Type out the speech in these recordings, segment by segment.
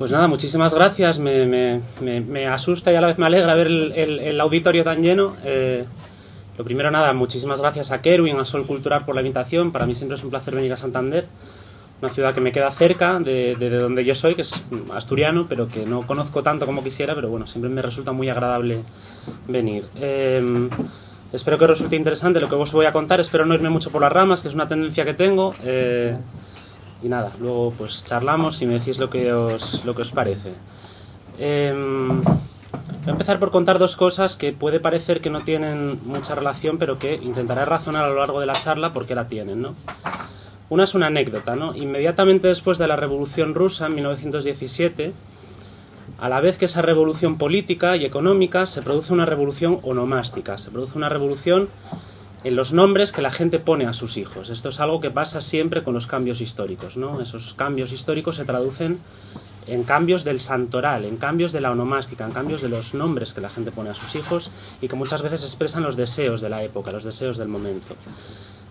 Pues nada, muchísimas gracias. Me asusta y a la vez me alegra ver el auditorio tan lleno. Lo primero, nada, muchísimas gracias a Kerwin, a Sol Cultural por la invitación. Para mí siempre es un placer venir a Santander, una ciudad que me queda cerca de donde yo soy, que es asturiano, pero que no conozco tanto como quisiera, pero bueno, siempre me resulta muy agradable venir. Espero que os resulte interesante lo que os voy a contar. Espero no irme mucho por las ramas, que es una tendencia que tengo. Y nada, luego pues charlamos y me decís lo que os parece. Voy a empezar por contar dos cosas que puede parecer que no tienen mucha relación, pero que intentaré razonar a lo largo de la charla por qué la tienen, ¿no? Una es una anécdota, ¿no? Inmediatamente después de la Revolución Rusa, en 1917, a la vez que esa revolución política y económica, se produce una revolución onomástica, se produce una revolución en los nombres que la gente pone a sus hijos. Esto es algo que pasa siempre con los cambios históricos, ¿no? Esos cambios históricos se traducen en cambios del santoral, en cambios de la onomástica, en cambios de los nombres que la gente pone a sus hijos y que muchas veces expresan los deseos de la época, los deseos del momento.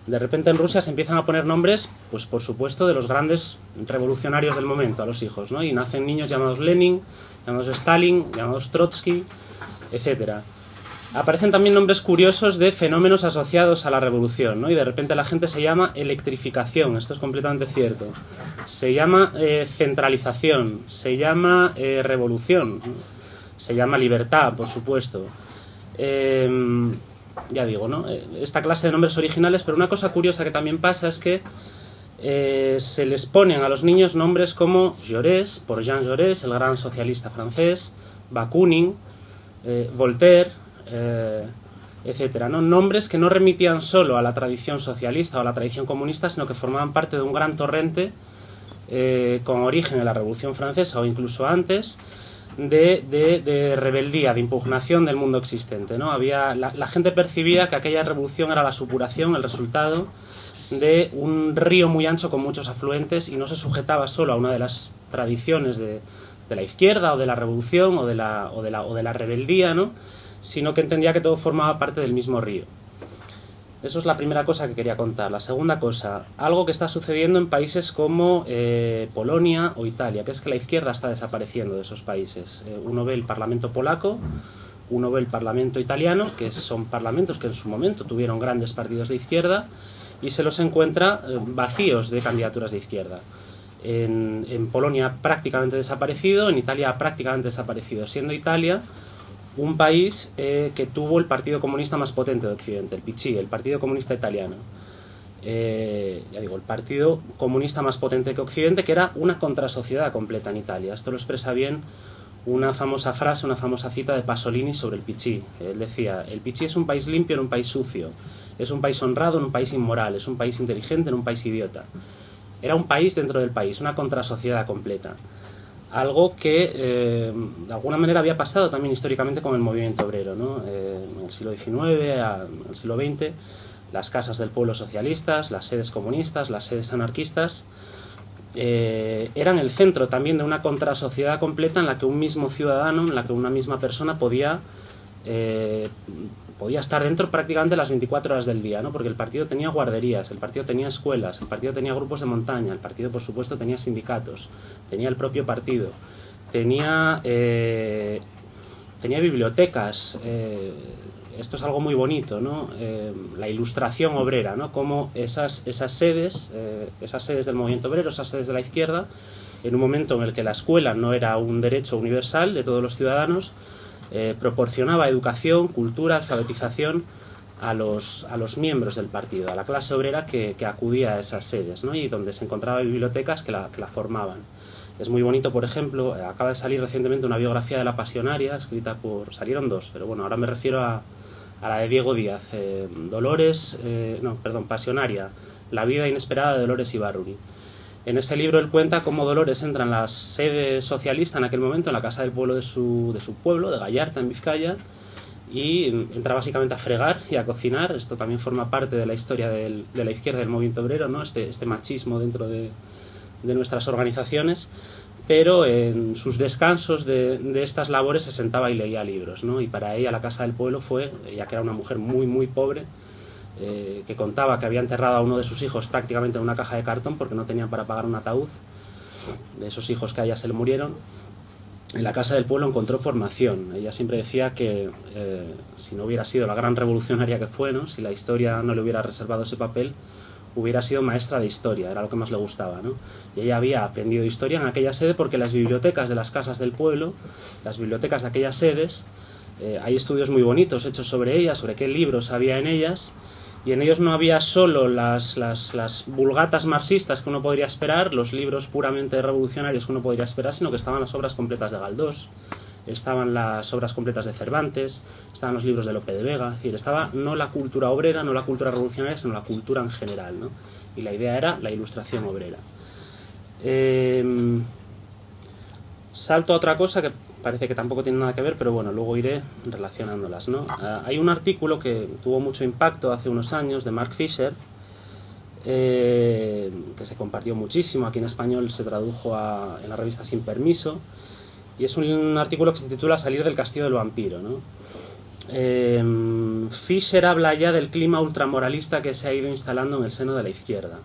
De repente en Rusia se empiezan a poner nombres, pues por supuesto, de los grandes revolucionarios del momento a los hijos, ¿no? Y nacen niños llamados Lenin, llamados Stalin, llamados Trotsky, etcétera. Aparecen también nombres curiosos de fenómenos asociados a la revolución, ¿no? Y de repente la gente se llama electrificación, esto es completamente cierto. Se llama centralización, se llama revolución, se llama libertad, por supuesto. Ya digo, ¿no? Esta clase de nombres originales, pero una cosa curiosa que también pasa es que se les ponen a los niños nombres como Jaurès, por Jean Jaurès, el gran socialista francés, Bakunin, Voltaire, etcétera, ¿no? Nombres que no remitían solo a la tradición socialista o a la tradición comunista, sino que formaban parte de un gran torrente con origen en la Revolución Francesa o incluso antes de rebeldía, de impugnación del mundo existente, ¿no? La gente percibía que aquella revolución era la supuración, el resultado de un río muy ancho con muchos afluentes y no se sujetaba solo a una de las tradiciones de la izquierda o de la revolución o de la rebeldía, ¿no? Sino que entendía que todo formaba parte del mismo río. Eso es la primera cosa que quería contar. La segunda cosa, algo que está sucediendo en países como Polonia o Italia, que es que la izquierda está desapareciendo de esos países. Uno ve el Parlamento polaco, uno ve el Parlamento italiano, que son parlamentos que en su momento tuvieron grandes partidos de izquierda, y se los encuentra vacíos de candidaturas de izquierda. En Polonia prácticamente desaparecido, en Italia prácticamente desaparecido, siendo Italia un país que tuvo el partido comunista más potente de Occidente, el PC, el Partido Comunista Italiano. Ya digo, el partido comunista más potente que Occidente, que era una contrasociedad completa en Italia. Esto lo expresa bien una famosa frase, una famosa cita de Pasolini sobre el PC. Él decía, el PC es un país limpio en un país sucio, es un país honrado en un país inmoral, es un país inteligente en un país idiota. Era un país dentro del país, una contrasociedad completa. Algo que de alguna manera había pasado también históricamente con el movimiento obrero, ¿no? En el siglo XIX, en el siglo XX, las casas del pueblo socialistas, las sedes comunistas, las sedes anarquistas, eran el centro también de una contrasociedad completa en la que un mismo ciudadano, en la que una misma persona podía estar dentro prácticamente las 24 horas del día, ¿no? Porque el partido tenía guarderías, el partido tenía escuelas, el partido tenía grupos de montaña, el partido por supuesto tenía sindicatos, tenía el propio partido, tenía bibliotecas. Esto es algo muy bonito, ¿no? La ilustración obrera, ¿no? Cómo esas sedes del movimiento obrero, esas sedes de la izquierda, en un momento en el que la escuela no era un derecho universal de todos los ciudadanos, proporcionaba educación, cultura, alfabetización a los miembros del partido, a la clase obrera que acudía a esas sedes, ¿no? Y donde se encontraban bibliotecas que la formaban. Es muy bonito, por ejemplo, acaba de salir recientemente una biografía de la Pasionaria, escrita salieron dos, pero bueno, ahora me refiero a la de Diego Díaz, Pasionaria, la vida inesperada de Dolores Ibárruri. En ese libro él cuenta cómo Dolores entra en la sede socialista en aquel momento, en la casa del pueblo de su pueblo, de Gallarta, en Vizcaya, y entra básicamente a fregar y a cocinar. Esto también forma parte de la historia de la izquierda del movimiento obrero, ¿no? Este machismo dentro de nuestras organizaciones, pero en sus descansos de estas labores se sentaba y leía libros, ¿no? Y para ella la casa del pueblo fue, ella que era una mujer muy muy pobre, que contaba que había enterrado a uno de sus hijos prácticamente en una caja de cartón porque no tenían para pagar un ataúd, de esos hijos que a ella se le murieron, en la Casa del Pueblo encontró formación. Ella siempre decía que si no hubiera sido la gran revolucionaria que fue, ¿no? Si la historia no le hubiera reservado ese papel, hubiera sido maestra de historia, era lo que más le gustaba, ¿no? Y ella había aprendido historia en aquella sede porque las bibliotecas de las casas del pueblo, las bibliotecas de aquellas sedes, hay estudios muy bonitos hechos sobre ellas, sobre qué libros había en ellas, y en ellos no había solo las vulgatas marxistas que uno podría esperar, los libros puramente revolucionarios que uno podría esperar, sino que estaban las obras completas de Galdós, estaban las obras completas de Cervantes, estaban los libros de Lope de Vega, es decir, estaba no la cultura obrera, no la cultura revolucionaria, sino la cultura en general, ¿no? Y la idea era la ilustración obrera. Salto a otra cosa que parece que tampoco tiene nada que ver, pero bueno, luego iré relacionándolas, ¿no? Hay un artículo que tuvo mucho impacto hace unos años de Mark Fisher, que se compartió muchísimo, aquí en español se tradujo en la revista Sin Permiso, y es un artículo que se titula Salir del castillo del vampiro, ¿no? Fisher habla ya del clima ultramoralista que se ha ido instalando en el seno de la izquierda.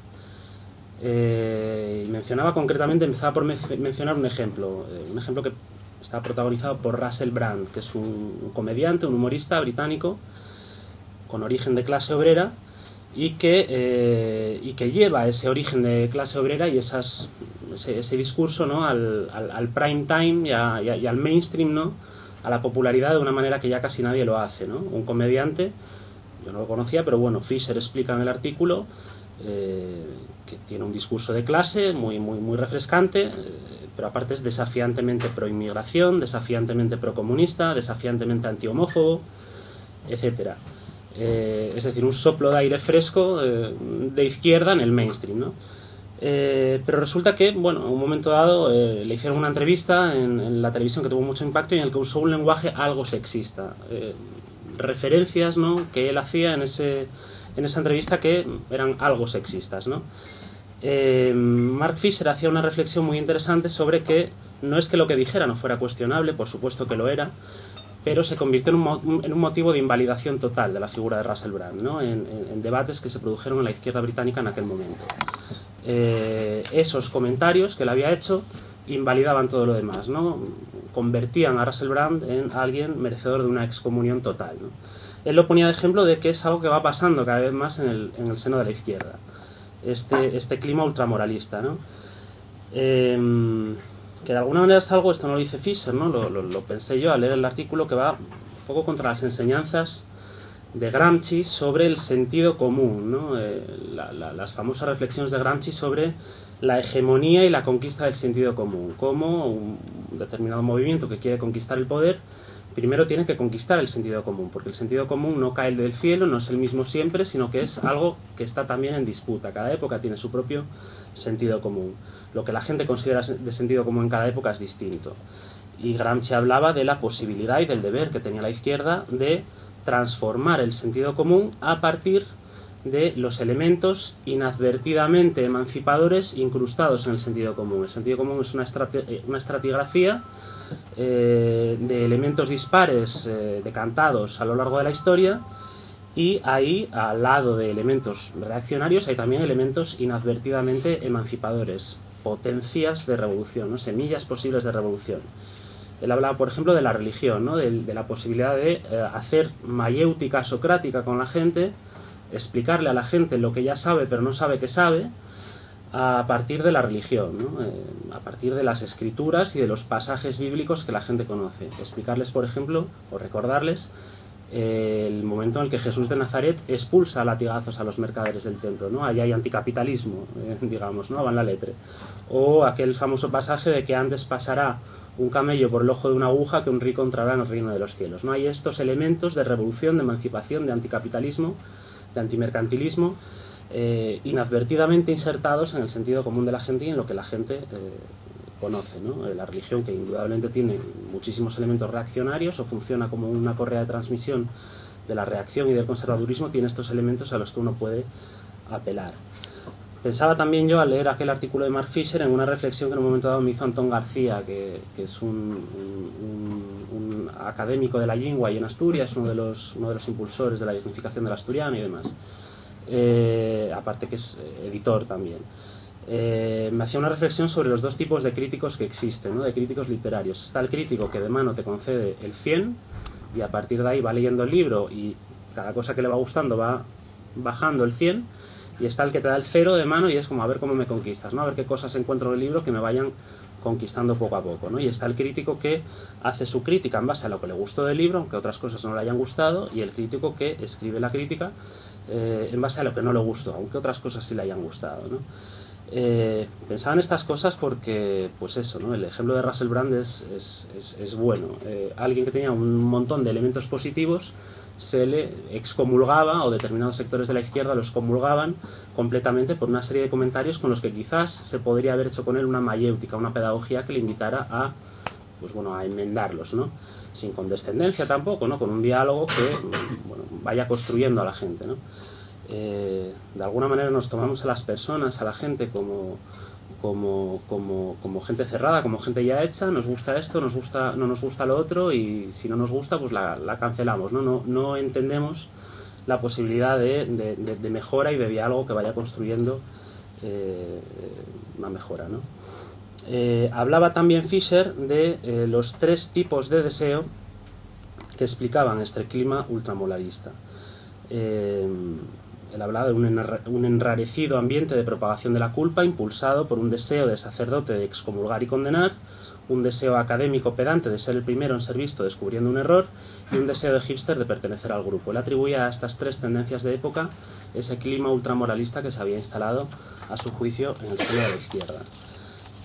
Y mencionaba concretamente, empezaba por mencionar un ejemplo que está protagonizado por Russell Brand, que es un comediante, un humorista británico con origen de clase obrera y que lleva ese origen de clase obrera y ese discurso, ¿no? al prime time y al mainstream, ¿no? A la popularidad de una manera que ya casi nadie lo hace, ¿no? Un comediante, yo no lo conocía, pero bueno, Fisher explica en el artículo que tiene un discurso de clase muy, muy, muy refrescante, pero aparte es desafiantemente pro-inmigración, desafiantemente pro-comunista, desafiantemente anti-homófobo, etcétera. Es decir, un soplo de aire fresco de izquierda en el mainstream, ¿no? Pero resulta que, bueno, en un momento dado le hicieron una entrevista en la televisión que tuvo mucho impacto y en el que usó un lenguaje algo sexista. Referencias, ¿no?, que él hacía en esa entrevista que eran algo sexistas, ¿no? Mark Fisher hacía una reflexión muy interesante sobre que no es que lo que dijera no fuera cuestionable, por supuesto que lo era, pero se convirtió en un motivo de invalidación total de la figura de Russell Brand, ¿no? En debates que se produjeron en la izquierda británica en aquel momento. Esos comentarios que él había hecho invalidaban todo lo demás, ¿no? Convertían a Russell Brand en alguien merecedor de una excomunión total, ¿no? Él lo ponía de ejemplo de que es algo que va pasando cada vez más en el seno de la izquierda, este clima ultramoralista, ¿no? Que de alguna manera es algo, esto no lo dice Fisher, ¿no? Lo pensé yo al leer el artículo, que va un poco contra las enseñanzas de Gramsci sobre el sentido común, ¿no? Las famosas reflexiones de Gramsci sobre la hegemonía y la conquista del sentido común, como un determinado movimiento que quiere conquistar el poder primero tiene que conquistar el sentido común, porque el sentido común no cae del cielo, no es el mismo siempre, sino que es algo que está también en disputa. Cada época tiene su propio sentido común. Lo que la gente considera de sentido común en cada época es distinto. Y Gramsci hablaba de la posibilidad y del deber que tenía la izquierda de transformar el sentido común a partir de los elementos inadvertidamente emancipadores incrustados en el sentido común. El sentido común es una estratigrafía de elementos dispares decantados a lo largo de la historia, y ahí, al lado de elementos reaccionarios, hay también elementos inadvertidamente emancipadores, potencias de revolución, ¿no? Semillas posibles de revolución. Él hablaba, por ejemplo, de la religión, ¿no? de la posibilidad de hacer mayéutica socrática con la gente, explicarle a la gente lo que ya sabe pero no sabe que sabe, a partir de la religión, ¿no? A partir de las escrituras y de los pasajes bíblicos que la gente conoce. Explicarles, por ejemplo, o recordarles el momento en el que Jesús de Nazaret expulsa a latigazos a los mercaderes del templo, ¿no? Allá hay anticapitalismo, digamos, ¿no? Van la letra. O aquel famoso pasaje de que antes pasará un camello por el ojo de una aguja que un rico entrará en el reino de los cielos, ¿no? Hay estos elementos de revolución, de emancipación, de anticapitalismo, de antimercantilismo, inadvertidamente insertados en el sentido común de la gente y en lo que la gente conoce, ¿no? La religión, que indudablemente tiene muchísimos elementos reaccionarios o funciona como una correa de transmisión de la reacción y del conservadurismo, tiene estos elementos a los que uno puede apelar. Pensaba también yo, al leer aquel artículo de Mark Fisher, en una reflexión que en un momento dado me hizo Antón García, que es un académico de la lengua y en Asturias, uno de los impulsores de la dignificación del asturiano y demás. Aparte que es editor también. me hacía una reflexión sobre los dos tipos de críticos que existen, ¿no? De críticos literarios. Está el crítico que de mano te concede el 100 y a partir de ahí va leyendo el libro y cada cosa que le va gustando va bajando el 100, y está el que te da el 0 de mano y es como a ver cómo me conquistas, ¿no? A ver qué cosas encuentro en el libro que me vayan conquistando poco a poco, ¿no? Y está el crítico que hace su crítica en base a lo que le gustó del libro, aunque otras cosas no le hayan gustado, y el crítico que escribe la crítica en base a lo que no le gustó, aunque otras cosas sí le hayan gustado, ¿no? Pensaba en estas cosas porque, pues eso, ¿no? El ejemplo de Russell Brand es bueno. Alguien que tenía un montón de elementos positivos se le excomulgaba, o determinados sectores de la izquierda los comulgaban completamente por una serie de comentarios con los que quizás se podría haber hecho con él una mayéutica, una pedagogía que le invitara a, pues bueno, a enmendarlos, ¿no? Sin condescendencia tampoco, ¿no? Con un diálogo que, bueno, vaya construyendo a la gente, ¿no? De alguna manera nos tomamos a las personas, a la gente como gente cerrada, como gente ya hecha. Nos gusta esto, no nos gusta lo otro, y si no nos gusta pues la cancelamos, ¿no? No entendemos la posibilidad de mejora y de diálogo que vaya construyendo una mejora, ¿no? Hablaba también Fisher de los 3 tipos de deseo que explicaban este clima ultramolarista. Él hablaba de un enrarecido ambiente de propagación de la culpa impulsado por un deseo de sacerdote de excomulgar y condenar, un deseo académico pedante de ser el primero en ser visto descubriendo un error, y un deseo de hipster de pertenecer al grupo. Él atribuía a estas 3 tendencias de época ese clima ultramoralista que se había instalado, a su juicio, en el seno de la izquierda.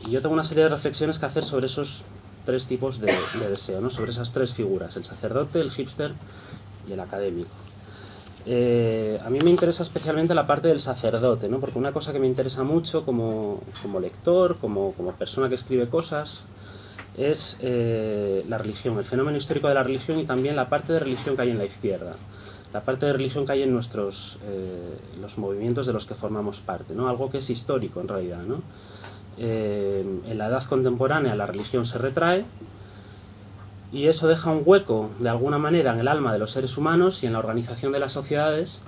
Y yo tengo una serie de reflexiones que hacer sobre esos 3 tipos de deseo, ¿no? Sobre esas 3 figuras: el sacerdote, el hipster y el académico. A mí me interesa especialmente la parte del sacerdote, ¿no? Porque una cosa que me interesa mucho como lector, como persona que escribe cosas, es la religión, el fenómeno histórico de la religión, y también la parte de religión que hay en la izquierda, la parte de religión que hay en los movimientos de los que formamos parte, ¿no? Algo que es histórico en realidad, ¿no? En la edad contemporánea la religión se retrae, y eso deja un hueco, de alguna manera, en el alma de los seres humanos y en la organización de las sociedades,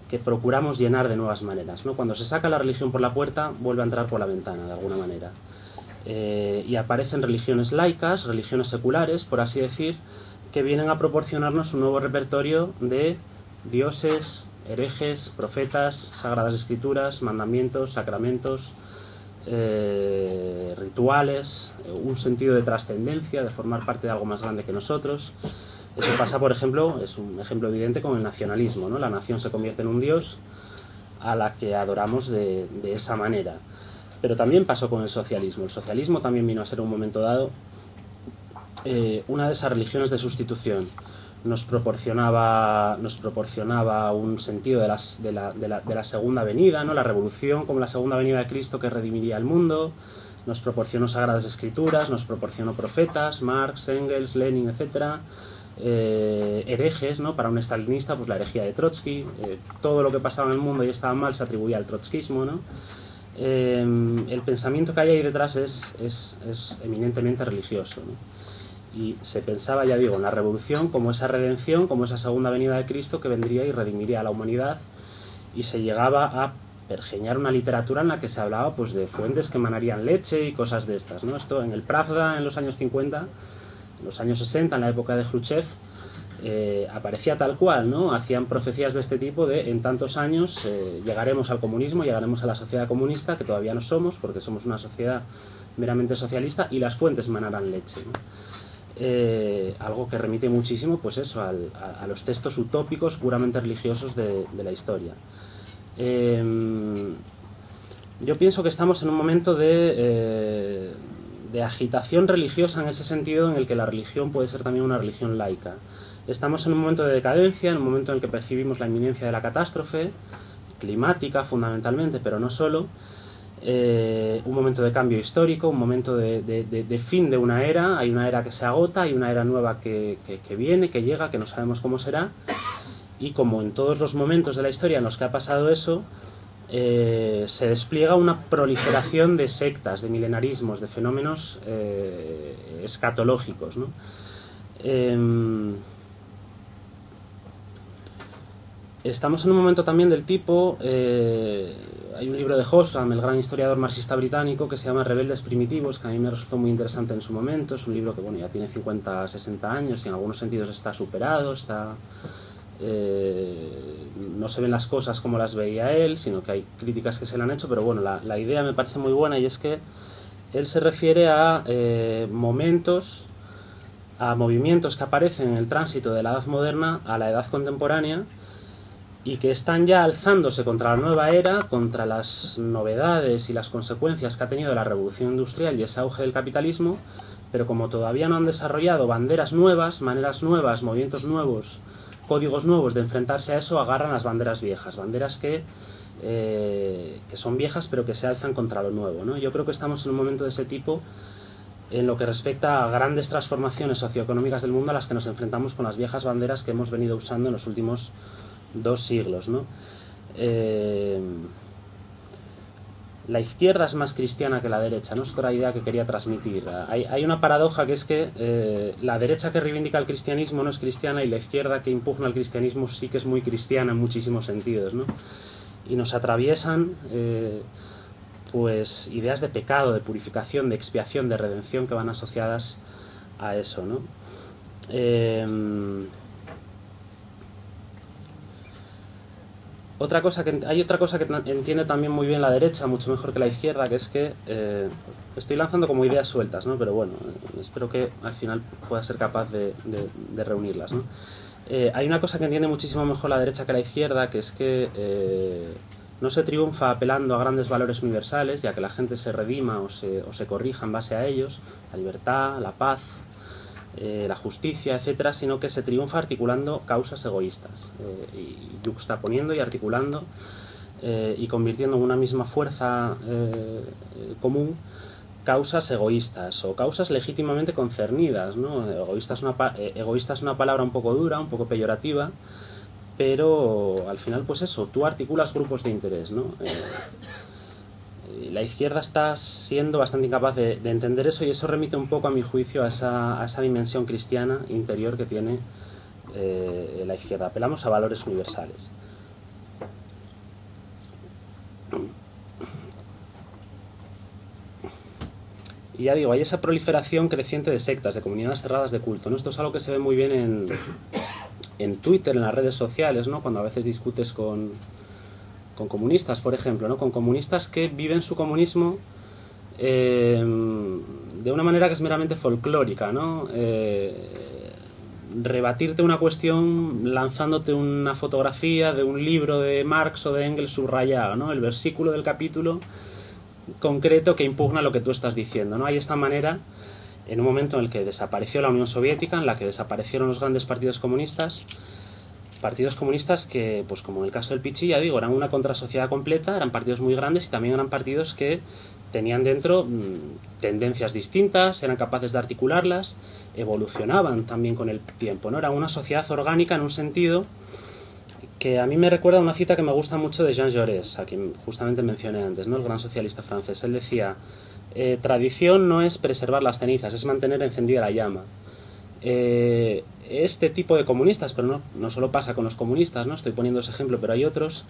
que procuramos llenar de nuevas maneras, ¿no? Cuando se saca la religión por la puerta, vuelve a entrar por la ventana, de alguna manera. Y aparecen religiones laicas, religiones seculares, por así decir, que vienen a proporcionarnos un nuevo repertorio de dioses, herejes, profetas, sagradas escrituras, mandamientos, sacramentos, rituales, un sentido de trascendencia, de formar parte de algo más grande que nosotros. Eso pasa, por ejemplo, es un ejemplo evidente con el nacionalismo, ¿no? La nación se convierte en un dios a la que adoramos de esa manera. Pero también pasó con el socialismo. El socialismo también vino a ser, en un momento dado, una de esas religiones de sustitución. Nos proporcionaba un sentido de la segunda venida, ¿no? La revolución como la segunda venida de Cristo que redimiría el mundo. Nos proporcionó sagradas escrituras, nos proporcionó profetas, Marx, Engels, Lenin, etc. Herejes, ¿no? Para un stalinista, pues la herejía de Trotsky. Todo lo que pasaba en el mundo y estaba mal se atribuía al trotskismo, ¿no? El pensamiento que hay ahí detrás es eminentemente religioso, ¿no? Y se pensaba, ya digo, en la revolución como esa redención, como esa segunda venida de Cristo que vendría y redimiría a la humanidad, y se llegaba a pergeñar una literatura en la que se hablaba, pues, de fuentes que emanarían leche y cosas de estas, ¿no? Esto en el Pravda en los años 50, en los años 60, en la época de Khrushchev, aparecía tal cual, ¿no? Hacían profecías de este tipo de: en tantos años llegaremos al comunismo, llegaremos a la sociedad comunista, que todavía no somos, porque somos una sociedad meramente socialista, y las fuentes manarán leche, ¿no? Algo que remite muchísimo, pues eso, a los textos utópicos puramente religiosos de la historia. Yo pienso que estamos en un momento de agitación religiosa, en ese sentido en el que la religión puede ser también una religión laica. Estamos en un momento de decadencia, en un momento en el que percibimos la inminencia de la catástrofe climática fundamentalmente, pero no solo. Un momento de cambio histórico, un momento de fin de una era. Hay una era que se agota, hay una era nueva que viene, que llega, que no sabemos cómo será, y como en todos los momentos de la historia en los que ha pasado eso, se despliega una proliferación de sectas, de milenarismos, de fenómenos escatológicos, ¿no? estamos en un momento también del tipo... hay un libro de Hossam, el gran historiador marxista británico, que se llama Rebeldes Primitivos, que a mí me resultó muy interesante en su momento. Es un libro que bueno, ya tiene 50, 60 años y en algunos sentidos está superado, no se ven las cosas como las veía él, sino que hay críticas que se le han hecho, pero bueno, la idea me parece muy buena, y es que él se refiere a momentos, a movimientos que aparecen en el tránsito de la edad moderna a la edad contemporánea, y que están ya alzándose contra la nueva era, contra las novedades y las consecuencias que ha tenido la revolución industrial y ese auge del capitalismo, pero como todavía no han desarrollado banderas nuevas, maneras nuevas, movimientos nuevos, códigos nuevos de enfrentarse a eso, agarran las banderas viejas, banderas que son viejas pero que se alzan contra lo nuevo, ¿no? Yo creo que estamos en un momento de ese tipo en lo que respecta a grandes transformaciones socioeconómicas del mundo a las que nos enfrentamos con las viejas banderas que hemos venido usando en los últimos 2 siglos, ¿no? La izquierda es más cristiana que la derecha, ¿no? Es otra idea que quería transmitir. Hay una paradoja, que es que la derecha que reivindica el cristianismo no es cristiana, y la izquierda que impugna el cristianismo sí que es muy cristiana en muchísimos sentidos, ¿no? Y nos atraviesan pues ideas de pecado, de purificación, de expiación, de redención, que van asociadas a eso, ¿no? Hay otra cosa que entiende también muy bien la derecha, mucho mejor que la izquierda, que es que estoy lanzando como ideas sueltas, ¿no? Pero bueno, espero que al final pueda ser capaz de reunirlas, ¿no? Hay una cosa que entiende muchísimo mejor la derecha que la izquierda, que es que no se triunfa apelando a grandes valores universales, ya que la gente se redima o se corrija en base a ellos, la libertad, la paz, la justicia, etcétera, sino que se triunfa articulando causas egoístas, y yuxtaponiendo y articulando y convirtiendo en una misma fuerza común causas egoístas o causas legítimamente concernidas, ¿no? Egoísta es una palabra un poco dura, un poco peyorativa, pero al final, pues eso, tú articulas grupos de interés, ¿no? La izquierda está siendo bastante incapaz de entender eso, y eso remite un poco, a mi juicio, a esa dimensión cristiana interior que tiene la izquierda. Apelamos a valores universales. Y ya digo, hay esa proliferación creciente de sectas, de comunidades cerradas de culto, ¿no? Esto es algo que se ve muy bien en Twitter, en las redes sociales, ¿no? Cuando a veces discutes con comunistas, por ejemplo, ¿no? Con comunistas que viven su comunismo de una manera que es meramente folclórica, ¿no? Rebatirte una cuestión lanzándote una fotografía de un libro de Marx o de Engels subrayado, ¿no? El versículo del capítulo concreto que impugna lo que tú estás diciendo, ¿no? Hay esta manera, en un momento en el que desapareció la Unión Soviética, en la que desaparecieron los grandes partidos comunistas que, pues como en el caso del Pichi, ya digo, eran una contrasociedad completa, eran partidos muy grandes y también eran partidos que tenían dentro tendencias distintas, eran capaces de articularlas, evolucionaban también con el tiempo, ¿no? Era una sociedad orgánica en un sentido que a mí me recuerda a una cita que me gusta mucho de Jean Jaurès, a quien justamente mencioné antes, ¿no? El gran socialista francés. Él decía, tradición no es preservar las cenizas, es mantener encendida la llama. Este tipo de comunistas, pero no solo pasa con los comunistas, ¿no? Estoy poniendo ese ejemplo, pero hay otros,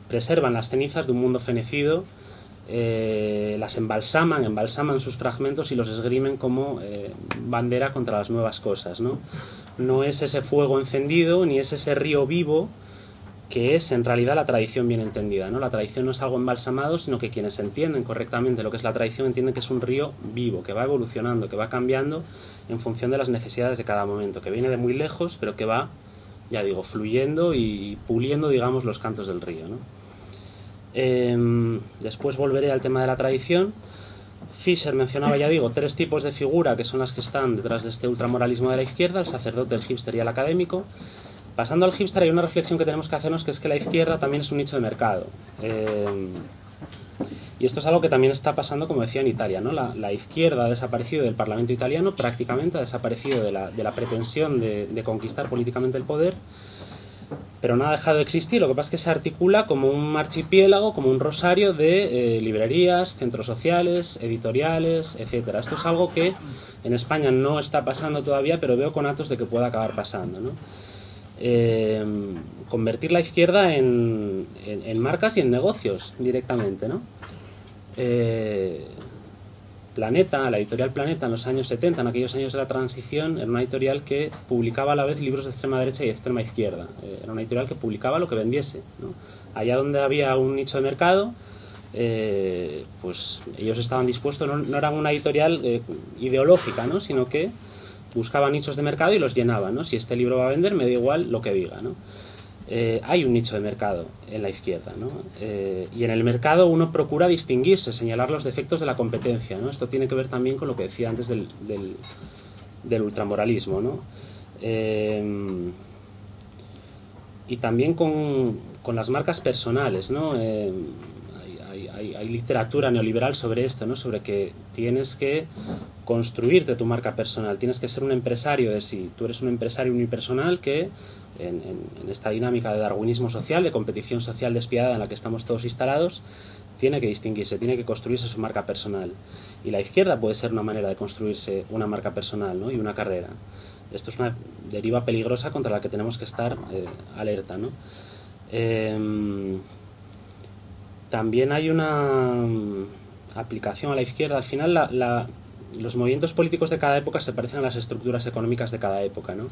preservan las cenizas de un mundo fenecido, las embalsaman sus fragmentos y los esgrimen como bandera contra las nuevas cosas, ¿no? No es ese fuego encendido, ni es ese río vivo que es en realidad la tradición bien entendida, ¿no? La tradición no es algo embalsamado, sino que quienes entienden correctamente lo que es la tradición entienden que es un río vivo, que va evolucionando, que va cambiando en función de las necesidades de cada momento, que viene de muy lejos, pero que va, ya digo, fluyendo y puliendo, digamos, los cantos del río, ¿no? Después volveré al tema de la tradición. Fischer mencionaba, ya digo, 3 tipos de figura que son las que están detrás de este ultramoralismo de la izquierda: el sacerdote, el hipster y el académico. Pasando al hipster, hay una reflexión que tenemos que hacernos, que es que la izquierda también es un nicho de mercado. Y esto es algo que también está pasando, como decía, en Italia, ¿no? La izquierda ha desaparecido del Parlamento italiano, prácticamente ha desaparecido de la pretensión de conquistar políticamente el poder, pero no ha dejado de existir. Lo que pasa es que se articula como un archipiélago, como un rosario de librerías, centros sociales, editoriales, etcétera. Esto es algo que en España no está pasando todavía, pero veo conatos de que pueda acabar pasando, ¿no? convertir la izquierda en marcas y en negocios directamente, ¿no? Planeta, la editorial Planeta en los años 70, en aquellos años de la transición, era una editorial que publicaba a la vez libros de extrema derecha y de extrema izquierda. Era una editorial que publicaba lo que vendiese, ¿no? Allá donde había un nicho de mercado, pues ellos estaban dispuestos, no eran una editorial ideológica, ¿no? Sino que buscaban nichos de mercado y los llenaban, ¿no? Si este libro va a vender, me da igual lo que diga, ¿no? Hay un nicho de mercado en la izquierda, ¿no? Y en el mercado uno procura distinguirse, señalar los defectos de la competencia, ¿no? Esto tiene que ver también con lo que decía antes del ultramoralismo, ¿no? Y también con las marcas personales, ¿no? Hay literatura neoliberal sobre esto, ¿no? Sobre que tienes que construirte tu marca personal, tienes que ser un empresario de sí. Tú eres un empresario unipersonal que en esta dinámica de darwinismo social, de competición social despiadada en la que estamos todos instalados, tiene que distinguirse, tiene que construirse su marca personal. Y la izquierda puede ser una manera de construirse una marca personal, ¿no? Y una carrera. Esto es una deriva peligrosa contra la que tenemos que estar alerta, ¿no? También hay una aplicación a la izquierda. Al final los movimientos políticos de cada época se parecen a las estructuras económicas de cada época, ¿no?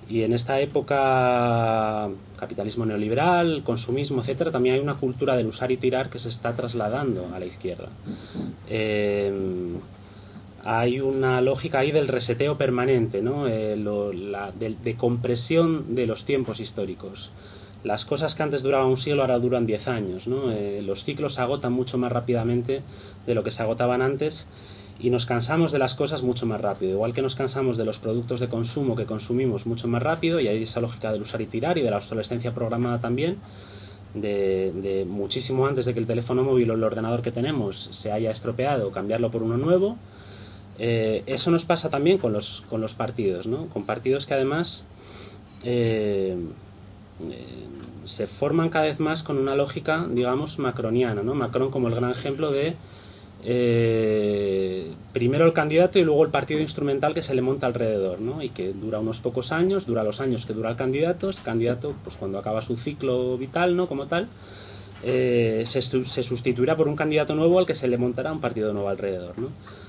Y en esta época, capitalismo neoliberal, consumismo, etcétera, también hay una cultura del usar y tirar que se está trasladando a la izquierda. Hay una lógica ahí del reseteo permanente, ¿no? De compresión de los tiempos históricos. Las cosas que antes duraban un siglo ahora duran 10 años, ¿no? Los ciclos se agotan mucho más rápidamente de lo que se agotaban antes y nos cansamos de las cosas mucho más rápido. Igual que nos cansamos de los productos de consumo que consumimos mucho más rápido, y hay esa lógica del usar y tirar y de la obsolescencia programada también, de muchísimo antes de que el teléfono móvil o el ordenador que tenemos se haya estropeado, cambiarlo por uno nuevo. Eso nos pasa también con los partidos, ¿no? Con partidos que además se forman cada vez más con una lógica, digamos, macroniana, ¿no? Macron como el gran ejemplo de primero el candidato y luego el partido instrumental que se le monta alrededor, ¿no? Y que dura unos pocos años, dura los años que dura el candidato. Este candidato, pues cuando acaba su ciclo vital, ¿no? Como tal, se sustituirá por un candidato nuevo al que se le montará un partido nuevo alrededor, ¿no?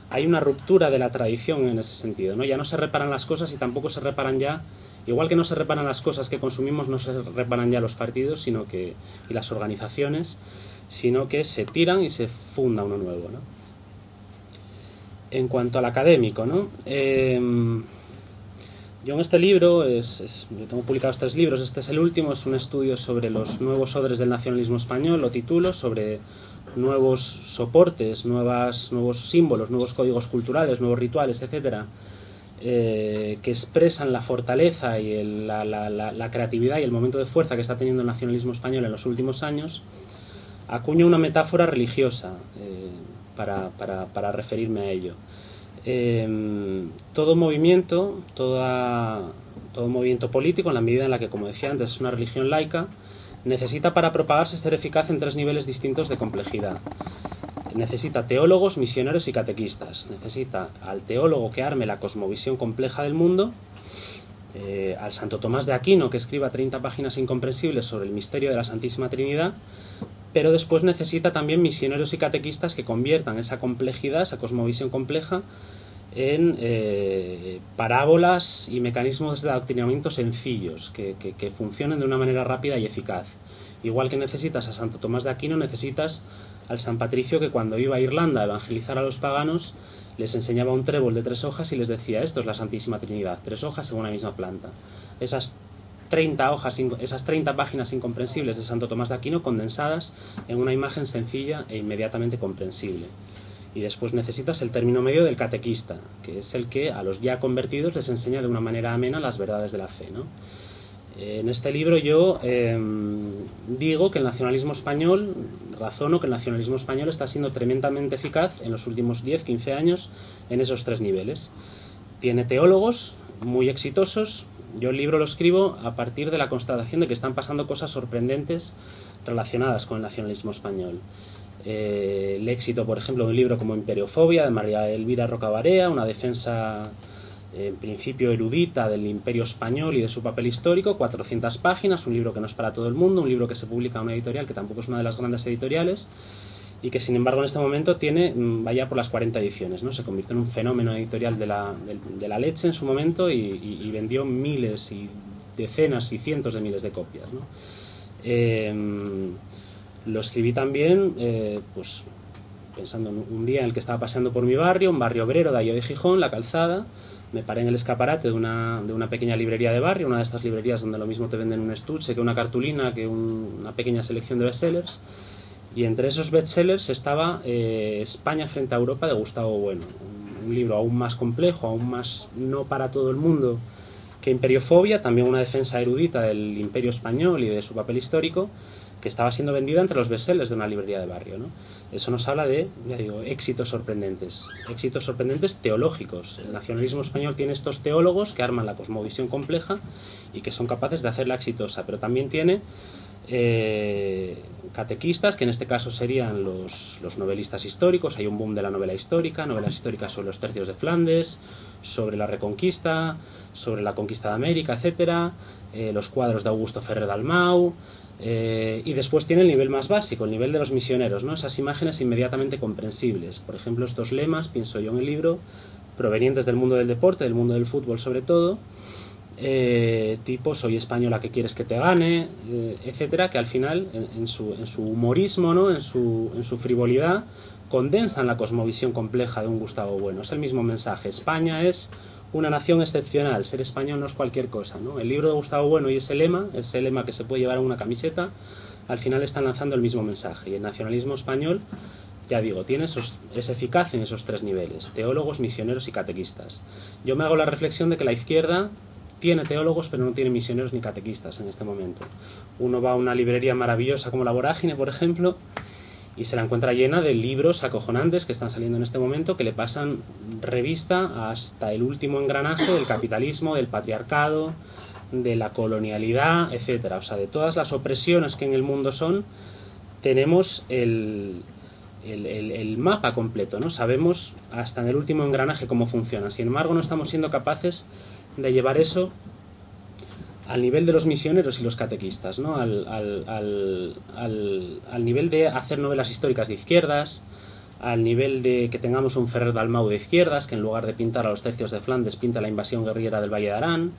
Hay una ruptura de la tradición en ese sentido, ¿no? Ya no se reparan las cosas y tampoco se reparan ya, igual que no se reparan las cosas que consumimos, no se reparan ya los partidos y las organizaciones, sino que se tiran y se funda uno nuevo, ¿no? En cuanto al académico, ¿no? Yo en este libro, yo tengo publicados 3 libros, este es el último, es un estudio sobre los nuevos odres del nacionalismo español, lo titulo, sobre nuevos soportes, nuevos símbolos, nuevos códigos culturales, nuevos rituales, etcétera, que expresan la fortaleza y la creatividad y el momento de fuerza que está teniendo el nacionalismo español en los últimos años. Acuño una metáfora religiosa para referirme a ello. Todo movimiento político, en la medida en la que, como decía antes, es una religión laica, necesita para propagarse ser eficaz en 3 niveles distintos de complejidad. Necesita teólogos, misioneros y catequistas. Necesita al teólogo que arme la cosmovisión compleja del mundo, al Santo Tomás de Aquino que escriba 30 páginas incomprensibles sobre el misterio de la Santísima Trinidad, pero después necesita también misioneros y catequistas que conviertan esa complejidad, esa cosmovisión compleja, en parábolas y mecanismos de adoctrinamiento sencillos, que funcionen de una manera rápida y eficaz. Igual que necesitas a Santo Tomás de Aquino, necesitas al San Patricio que cuando iba a Irlanda a evangelizar a los paganos les enseñaba un trébol de 3 hojas y les decía: esto es la Santísima Trinidad, 3 hojas en una misma planta. Esas 30 páginas incomprensibles de Santo Tomás de Aquino condensadas en una imagen sencilla e inmediatamente comprensible. Y después necesitas el término medio del catequista, que es el que a los ya convertidos les enseña de una manera amena las verdades de la fe, ¿no? En este libro yo digo que el nacionalismo español, razono que el nacionalismo español está siendo tremendamente eficaz en los últimos 10-15 años en esos 3 niveles. Tiene teólogos muy exitosos. Yo el libro lo escribo a partir de la constatación de que están pasando cosas sorprendentes relacionadas con el nacionalismo español. El éxito, por ejemplo, de un libro como Imperiofobia, de María Elvira Rocabarea, una defensa en principio erudita del Imperio Español y de su papel histórico, 400 páginas, un libro que no es para todo el mundo, un libro que se publica en una editorial que tampoco es una de las grandes editoriales, y que sin embargo en este momento vaya por las 40 ediciones, ¿no? Se convirtió en un fenómeno editorial de la leche en su momento y vendió miles y decenas y cientos de miles de copias, ¿no? Lo escribí también pues pensando en un día en el que estaba paseando por mi barrio, un barrio obrero de ahí de Gijón, La Calzada. Me paré en el escaparate de una pequeña librería de barrio, una de estas librerías donde lo mismo te venden un estuche que una cartulina, que una pequeña selección de bestsellers. Y entre esos bestsellers estaba España frente a Europa de Gustavo Bueno, un libro aún más complejo, aún más no para todo el mundo que Imperiofobia, también una defensa erudita del Imperio Español y de su papel histórico, que estaba siendo vendida entre los bestsellers de una librería de barrio, ¿no? Eso nos habla de, ya digo, éxitos sorprendentes teológicos. El nacionalismo español tiene estos teólogos que arman la cosmovisión compleja y que son capaces de hacerla exitosa, pero también tiene catequistas, que en este caso serían los novelistas históricos. Hay un boom de la novela histórica, novelas históricas sobre los tercios de Flandes, sobre la Reconquista, sobre la conquista de América, etcétera, los cuadros de Augusto Ferrer Dalmau, y después tiene el nivel más básico, el nivel de los misioneros, ¿no? Esas imágenes inmediatamente comprensibles. Por ejemplo, estos lemas, pienso yo en el libro, provenientes del mundo del deporte, del mundo del fútbol sobre todo, tipo soy española, que quieres que te gane, etcétera, que al final en su humorismo, ¿no? en su frivolidad, condensan la cosmovisión compleja de un Gustavo Bueno. Es el mismo mensaje: España es una nación excepcional, ser español no es cualquier cosa, ¿no? El libro de Gustavo Bueno y ese lema que se puede llevar en una camiseta, al final están lanzando el mismo mensaje. Y el nacionalismo español, ya digo, es eficaz en esos tres niveles: teólogos, misioneros y catequistas. Yo me hago la reflexión de que la izquierda tiene teólogos pero no tiene misioneros ni catequistas en este momento. Uno va a una librería maravillosa como La Vorágine, por ejemplo, y se la encuentra llena de libros acojonantes que están saliendo en este momento, que le pasan revista hasta el último engranaje del capitalismo, del patriarcado, de la colonialidad, etcétera. O sea, de todas las opresiones que en el mundo tenemos el mapa completo, ¿no? Sabemos hasta en el último engranaje cómo funciona. Sin embargo, no estamos siendo capaces de llevar eso al nivel de los misioneros y los catequistas, ¿no? Al nivel de hacer novelas históricas de izquierdas, al nivel de que tengamos un Ferrer Dalmau de izquierdas, que en lugar de pintar a los tercios de Flandes pinta la invasión guerrillera del Valle de Arán,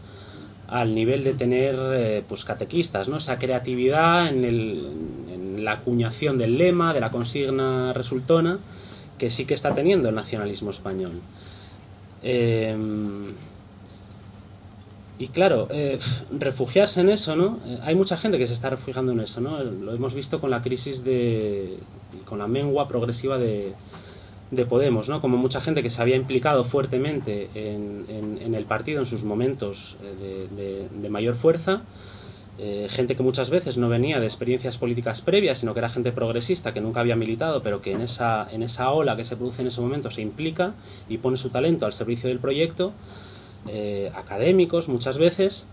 al nivel de tener pues catequistas, ¿no? Esa creatividad en la acuñación del lema, de la consigna resultona, que sí que está teniendo el nacionalismo español. Y claro, refugiarse en eso, ¿no? Hay mucha gente que se está refugiando en eso, ¿no? Lo hemos visto con la crisis con la mengua progresiva de Podemos, ¿no? Como mucha gente que se había implicado fuertemente en el partido en sus momentos de mayor fuerza, gente que muchas veces no venía de experiencias políticas previas, sino que era gente progresista que nunca había militado, pero que en esa ola que se produce en ese momento se implica y pone su talento al servicio del proyecto. Académicos muchas veces,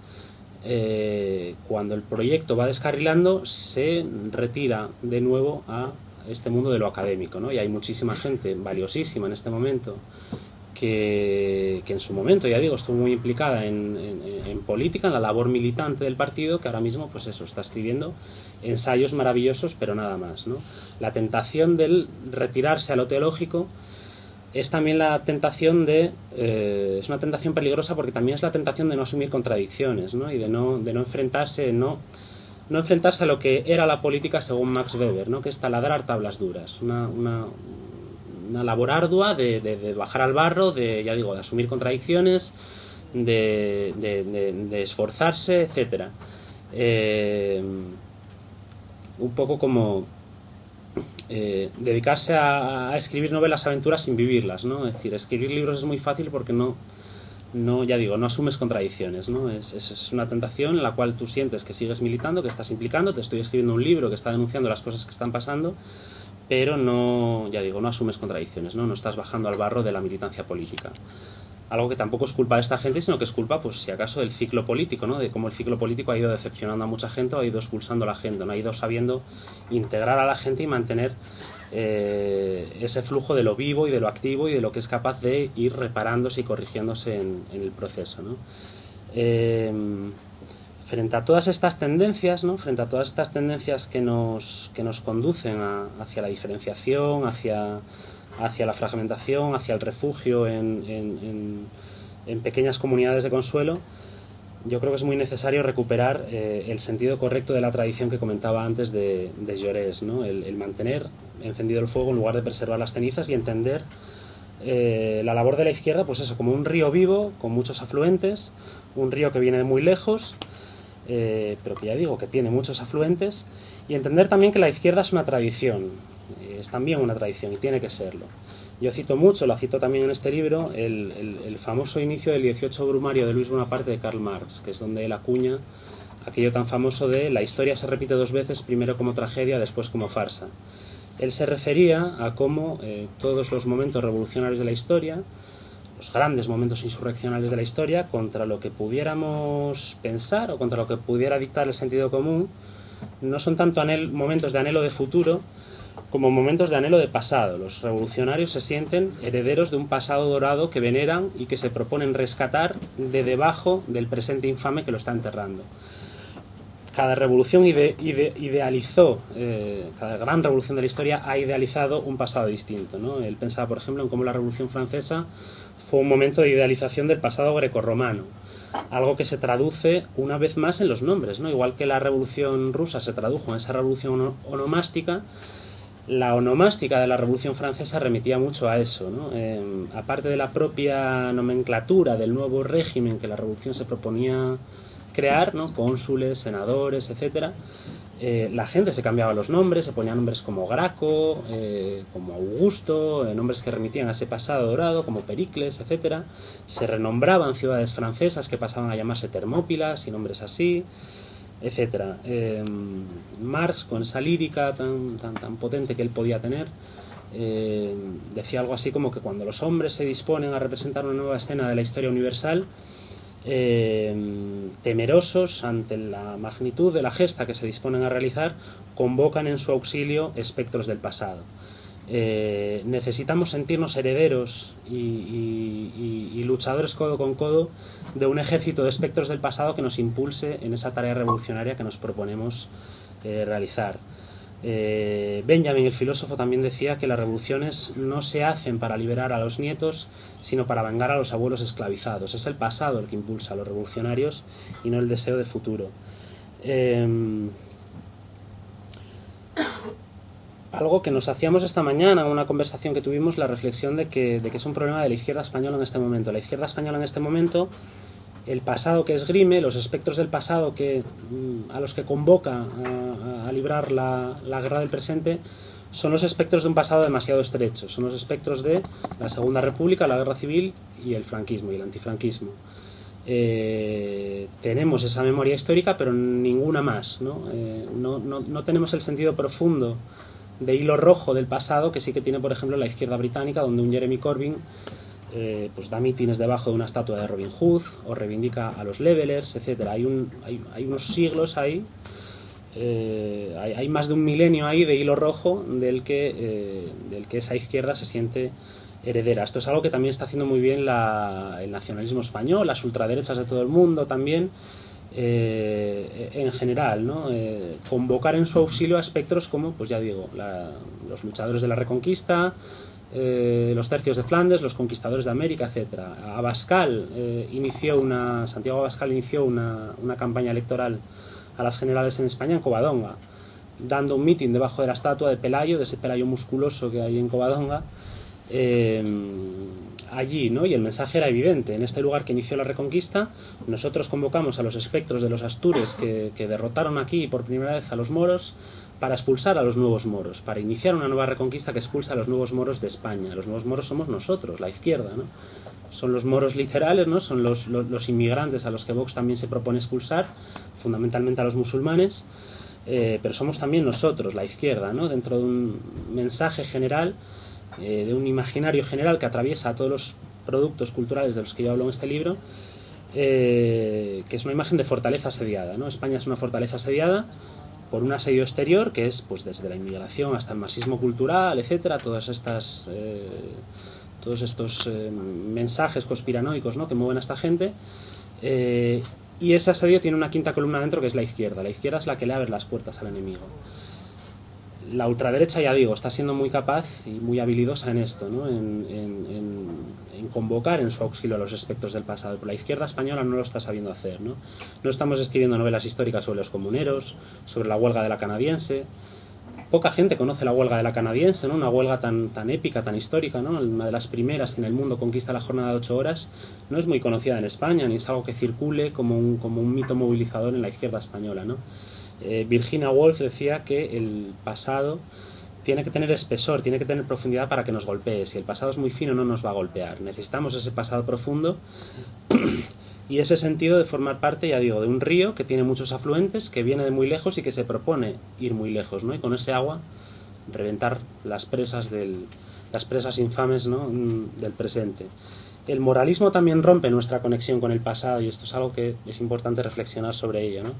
cuando el proyecto va descarrilando, se retira de nuevo a este mundo de lo académico, ¿no? Y hay muchísima gente valiosísima en este momento que en su momento, ya digo, estuvo muy implicada en política, en la labor militante del partido, que ahora mismo pues eso, está escribiendo ensayos maravillosos, pero nada más, ¿no? La tentación del retirarse a lo teológico es también la tentación es una tentación peligrosa, porque también es la tentación de no asumir contradicciones, ¿no? Y de no enfrentarse, no enfrentarse a lo que era la política según Max Weber, ¿no? Que es taladrar tablas duras, una labor ardua de bajar al barro, de asumir contradicciones, de esforzarse, etcétera. Un poco como dedicarse a escribir novelas aventuras sin vivirlas, ¿no? Es decir, escribir libros es muy fácil porque no asumes contradicciones, ¿no? Es una tentación en la cual tú sientes que sigues militando, que estás implicando, te estoy escribiendo un libro que está denunciando las cosas que están pasando, pero no asumes contradicciones, ¿no? No estás bajando al barro de la militancia política. Algo que tampoco es culpa de esta gente, sino que es culpa, pues si acaso, del ciclo político, ¿no? De cómo el ciclo político ha ido decepcionando a mucha gente, o ha ido expulsando a la gente, no ha ido sabiendo integrar a la gente y mantener ese flujo de lo vivo y de lo activo y de lo que es capaz de ir reparándose y corrigiéndose en el proceso, ¿no? Frente a todas estas tendencias, ¿no? Frente a todas estas tendencias que nos conducen hacia la diferenciación, hacia la fragmentación, hacia el refugio en pequeñas comunidades de consuelo, yo creo que es muy necesario recuperar el sentido correcto de la tradición que comentaba antes de Jaurès, ¿no? El mantener encendido el fuego en lugar de preservar las cenizas y entender la labor de la izquierda, pues eso, como un río vivo, con muchos afluentes, un río que viene de muy lejos, pero que ya digo, que tiene muchos afluentes, y entender también que la izquierda es una tradición, es también una tradición y tiene que serlo. Yo cito mucho, lo cito también en este libro, el famoso inicio del 18 Brumario de Luis Bonaparte de Karl Marx, que es donde él acuña aquello tan famoso de la historia se repite dos veces, primero como tragedia, después como farsa. Él se refería a cómo todos los momentos revolucionarios de la historia, los grandes momentos insurreccionales de la historia, contra lo que pudiéramos pensar o contra lo que pudiera dictar el sentido común, no son tanto momentos de anhelo de futuro como momentos de anhelo de pasado. Los revolucionarios se sienten herederos de un pasado dorado que veneran y que se proponen rescatar de debajo del presente infame que lo está enterrando. Cada revolución idealizó, cada gran revolución de la historia ha idealizado un pasado distinto, ¿no? Él pensaba, por ejemplo, en cómo la Revolución Francesa fue un momento de idealización del pasado grecorromano, algo que se traduce una vez más en los nombres, ¿no? Igual que la Revolución Rusa se tradujo en esa revolución onomástica, la onomástica de la Revolución Francesa remitía mucho a eso, ¿no? Aparte de la propia nomenclatura del nuevo régimen que la revolución se proponía crear, ¿no? Cónsules, senadores, etcétera, la gente se cambiaba los nombres, se ponían nombres como Graco, como Augusto, nombres que remitían a ese pasado dorado, como Pericles, etcétera. Se renombraban ciudades francesas que pasaban a llamarse Termópilas y nombres así, etcétera. Marx, con esa lírica tan potente que él podía tener, decía algo así como que cuando los hombres se disponen a representar una nueva escena de la historia universal, temerosos ante la magnitud de la gesta que se disponen a realizar, convocan en su auxilio espectros del pasado. Necesitamos sentirnos herederos y luchadores codo con codo de un ejército de espectros del pasado que nos impulse en esa tarea revolucionaria que nos proponemos realizar. Benjamin, el filósofo, también decía que las revoluciones no se hacen para liberar a los nietos, sino para vengar a los abuelos esclavizados. Es el pasado el que impulsa a los revolucionarios y no el deseo de futuro. Algo que nos hacíamos esta mañana en una conversación que tuvimos, la reflexión de que es un problema de la izquierda española en este momento. La izquierda española en este momento, el pasado que esgrime, los espectros del pasado a los que convoca a librar la guerra del presente, son los espectros de un pasado demasiado estrecho, son los espectros de la Segunda República, la Guerra Civil y el franquismo y el antifranquismo. Tenemos esa memoria histórica, pero ninguna más, ¿no? No tenemos el sentido profundo de hilo rojo del pasado que sí que tiene, por ejemplo, la izquierda británica, donde un Jeremy Corbyn pues da mítines debajo de una estatua de Robin Hood o reivindica a los levelers, etcétera. Hay unos siglos ahí, hay más de un milenio ahí de hilo rojo del que esa izquierda se siente heredera. Esto es algo que también está haciendo muy bien el nacionalismo español, las ultraderechas de todo el mundo también, en general, ¿no? Convocar en su auxilio a espectros como, pues ya digo, los luchadores de la Reconquista, los tercios de Flandes, los conquistadores de América, etcétera. Santiago Abascal inició una campaña electoral a las generales en España en Covadonga, dando un mitin debajo de la estatua de Pelayo, de ese Pelayo musculoso que hay en Covadonga, allí, ¿no? Y el mensaje era evidente: en este lugar que inició la Reconquista, nosotros convocamos a los espectros de los astures que derrotaron aquí por primera vez a los moros, para expulsar a los nuevos moros, para iniciar una nueva reconquista que expulsa a los nuevos moros de España. Los nuevos moros somos nosotros, la izquierda, ¿no? Son los moros literales, ¿no? Son los inmigrantes a los que Vox también se propone expulsar, fundamentalmente a los musulmanes, pero somos también nosotros, la izquierda, ¿no? Dentro de un mensaje general, de un imaginario general que atraviesa a todos los productos culturales de los que yo hablo en este libro, que es una imagen de fortaleza asediada, ¿no? España es una fortaleza asediada por un asedio exterior, que es pues desde la inmigración hasta el marxismo cultural, etcétera, todos estos mensajes conspiranoicos, ¿no?, que mueven a esta gente. Y ese asedio tiene una quinta columna dentro, que es la izquierda. La izquierda es la que le abre las puertas al enemigo. La ultraderecha, ya digo, está siendo muy capaz y muy habilidosa en esto, ¿no?, en convocar en su auxilio a los espectros del pasado. Pero la izquierda española no lo está sabiendo hacer, ¿no? No estamos escribiendo novelas históricas sobre los comuneros, sobre la huelga de la canadiense. Poca gente conoce la huelga de la canadiense, ¿no?, una huelga tan épica, tan histórica, ¿no?, una de las primeras en el mundo conquista la jornada de 8 horas. No es muy conocida en España, ni es algo que circule como un mito movilizador en la izquierda española, ¿no? Virginia Woolf decía que el pasado tiene que tener espesor, tiene que tener profundidad para que nos golpee. Si el pasado es muy fino, no nos va a golpear. Necesitamos ese pasado profundo y ese sentido de formar parte, ya digo, de un río que tiene muchos afluentes, que viene de muy lejos y que se propone ir muy lejos, ¿no? Y con ese agua reventar las presas infames, ¿no?, del presente. El moralismo también rompe nuestra conexión con el pasado, y esto es algo que es importante reflexionar sobre ello, ¿no?,